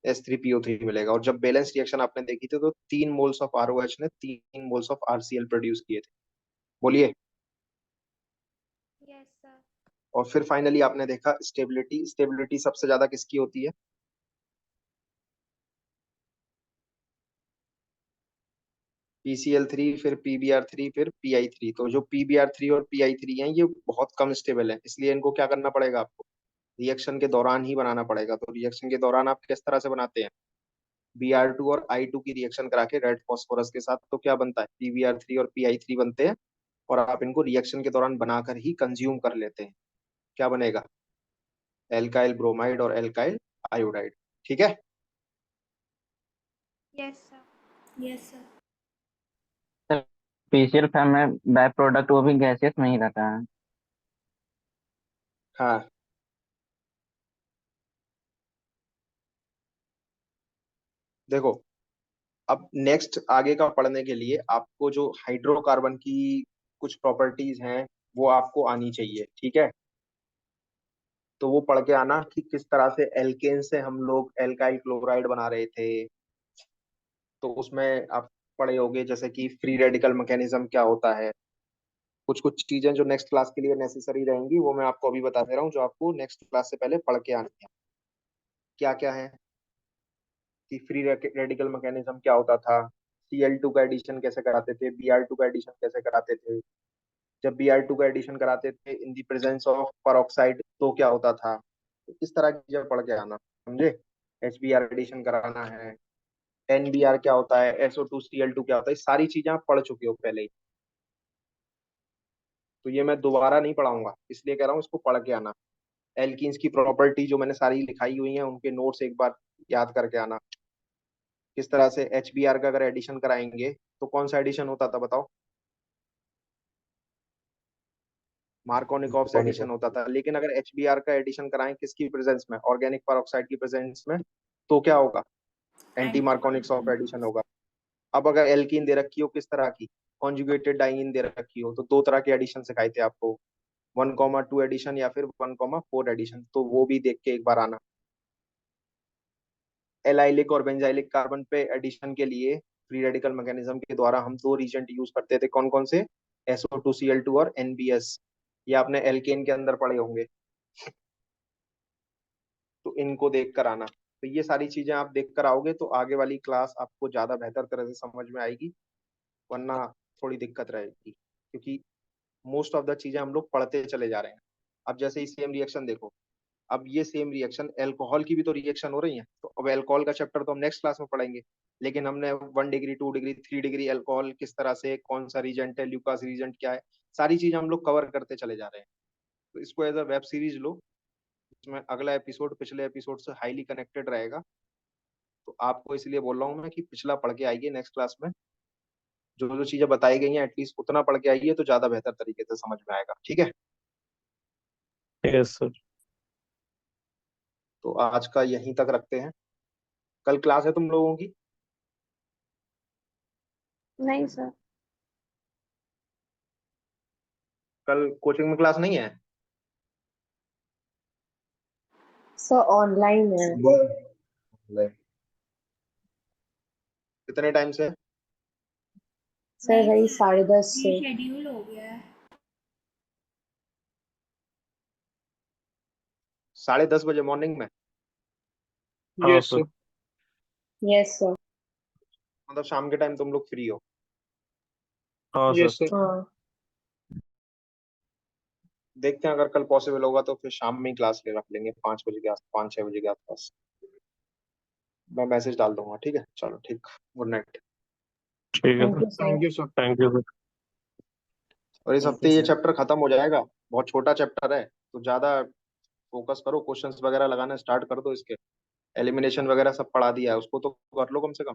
H3PO3 मिलेगा। और जब बैलेंस रिएक्शन आपने देखी थी तो 3 मोल्स ऑफ ROH ने 3 मोल्स ऑफ RCl प्रोड्यूस किए थे। बोलिए। Yes, sir. और फिर फाइनली आपने देखा स्टेबिलिटी, स्टेबिलिटी सबसे ज्यादा किसकी होती है, PCl3, फिर PBr3, फिर Pi3। तो जो PBr3 और Pi3 हैं ये बहुत कम स्टेबल है, इसलिए इनको क्या करना पड़ेगा आपको, रिएक्शन के दौरान ही बनाना पड़ेगा। तो रिएक्शन के दौरान आप किस तरह से बनाते हैं, Br2 और I2 की रिएक्शन करा के रेड फॉस्फोरस के साथ, तो क्या बनता है, PBr3 और Pi3 बनते हैं। और आप इनको रिएक्शन के दौरान बनाकर ही कंज्यूम कर लेते हैं। क्या बनेगा, एल्काइल ब्रोमाइड और एल्काइल आयोडाइड। ठीक है। Yes, sir. yes sir, sir facial fam में बाय प्रोडक्ट वो भी गैसेस में ही रहता है। हाँ, देखो, अब नेक्स्ट आगे का पढ़ने के लिए आपको जो हाइड्रोकार्बन की कुछ प्रॉपर्टीज हैं वो आपको आनी चाहिए। ठीक है, तो वो पढ़ के आना कि किस तरह से एल्केन से हम लोग एल्काइल क्लोराइड बना रहे थे। तो उसमें आप पढ़े होगे जैसे कि फ्री रेडिकल मैकेनिज्म क्या होता है। कुछ कुछ चीजें जो नेक्स्ट क्लास के लिए नेसेसरी रहेंगी वो मैं आपको अभी बता दे रहा हूँ, जो आपको नेक्स्ट क्लास से पहले पढ़ के आनी है। क्या क्या है, कि फ्री रेडिकल मैकेनिज्म क्या होता था, Cl2 का एडिशन कैसे कराते थे, Br2 का एडिशन कैसे कराते थे, जब Br2 का एडिशन कराते थे in the presence of peroxide तो क्या होता था। तो इस तरह की चीजें पढ़ के आना, समझे। HBr एडिशन कराना है, NBr क्या होता है, SO2Cl2 क्या होता है, ये सारी चीजें आप पढ़ चुके हो पहले ही। तो ये मैं दोबारा नहीं पढ़ाऊंगा, इसलिए कह रहा हूँ इसको पढ़ के आना। एल्कीन्स की प्रॉपर्टी जो मैंने सारी लिखाई हुई है उनके नोट्स एक बार याद करके आना। किस तरह से HBr का अगर एडिशन कराएंगे तो कौन सा एडिशन होता था बताओ, मार्कोनिक ऑफ एडिशन होता था। लेकिन अगर HBr का एडिशन कराएं किसकी प्रेजेंस में, ऑर्गेनिक पेरोक्साइड की प्रेजेंस में, तो क्या होगा, एंटी मार्कोनिक्स ऑफ एडिशन होगा। अब अगर एल्कीन दे रखी हो किस तरह की, कॉन्जुगेटेड डाइईन दे रखी हो, तो दो तरह के एडिशन सिखाए थे आपको, 1,2 एडिशन या फिर 1,4 एडिशन, तो वो भी देख के एक बार आना। एलाइलिक और बेंजाइलिक कार्बन पे एडिशन के लिए फ्री रेडिकल मैकेनिज्म के द्वारा हम दो रीजेंट यूज करते थे, कौन कौन से, SO2Cl2 और NBS। ये आपने एल्केन के अंदर पढ़े होंगे, तो इनको देख कर आना। तो ये सारी चीजें आप देख कर आओगे तो आगे वाली क्लास आपको ज्यादा बेहतर तरह से समझ में आएगी, वरना थोड़ी दिक्कत रहेगी, क्योंकि मोस्ट ऑफ द चीजें हम लोग पढ़ते चले जा रहे हैं। अब जैसे ही सेम रिएक्शन देखो, अब ये सेम रिएक्शन अल्कोहल की भी तो रिएक्शन हो रही है, तो अब अल्कोहल का चैप्टर तो हम नेक्स्ट क्लास में पढ़ेंगे, लेकिन हमने 1 डिग्री 2 डिग्री 3 डिग्री अल्कोहल किस तरह से, कौन सा रीजेंट है, ल्यूकास रीजेंट क्या है, सारी चीजें हम लोग कवर करते चले जा रहे हैं। तो इसको एज अ वेब सीरीज लो, इसमें अगला एपिसोड पिछले एपिसोड से हाईली कनेक्टेड रहेगा। तो आपको इसलिए बोल रहा हूँ मैं कि पिछला पढ़ के आइए नेक्स्ट क्लास में, जो जो चीजें बताई गई हैं एटलीस्ट उतना पढ़ के आइए तो ज्यादा बेहतर तरीके से समझ में आएगा, ठीक है। Yes sir. तो आज का यहीं तक रखते हैं, कल क्लास है तुम लोगों की? नहीं सर। कल कोचिंग में क्लास नहीं है? सर ऑनलाइन है। कितने टाइम से? सर वही 10:30 से। शेड्यूल हो गया है। 10:30 बजे मॉर्निंग में? हाँ सर। Yes sir. मतलब शाम के टाइम तुम लोग फ्री हो? हाँ सर। हाँ। देखते हैं अगर कल पॉसिबल होगा तो फिर शाम में ही क्लास ले रख लेंगे, 5 बजे के आस 5-6 बजे के आसपास। मैं मैसेज डाल दूंगा, ठीक है, चलो ठीक, गुड नाइट। ठीक है thank you sir. Sir. Thank you sir. और इस हफ्ते ये चैप्टर खत्म हो जाएगा, बहुत छोटा चैप्टर है, तो ज्यादा फोकस करो, क्वेश्चंस वगैरह लगाना स्टार्ट कर दो, इसके एलिमिनेशन वगैरह सब पढ़ा दिया है, उसको तो कर लो कम से कम।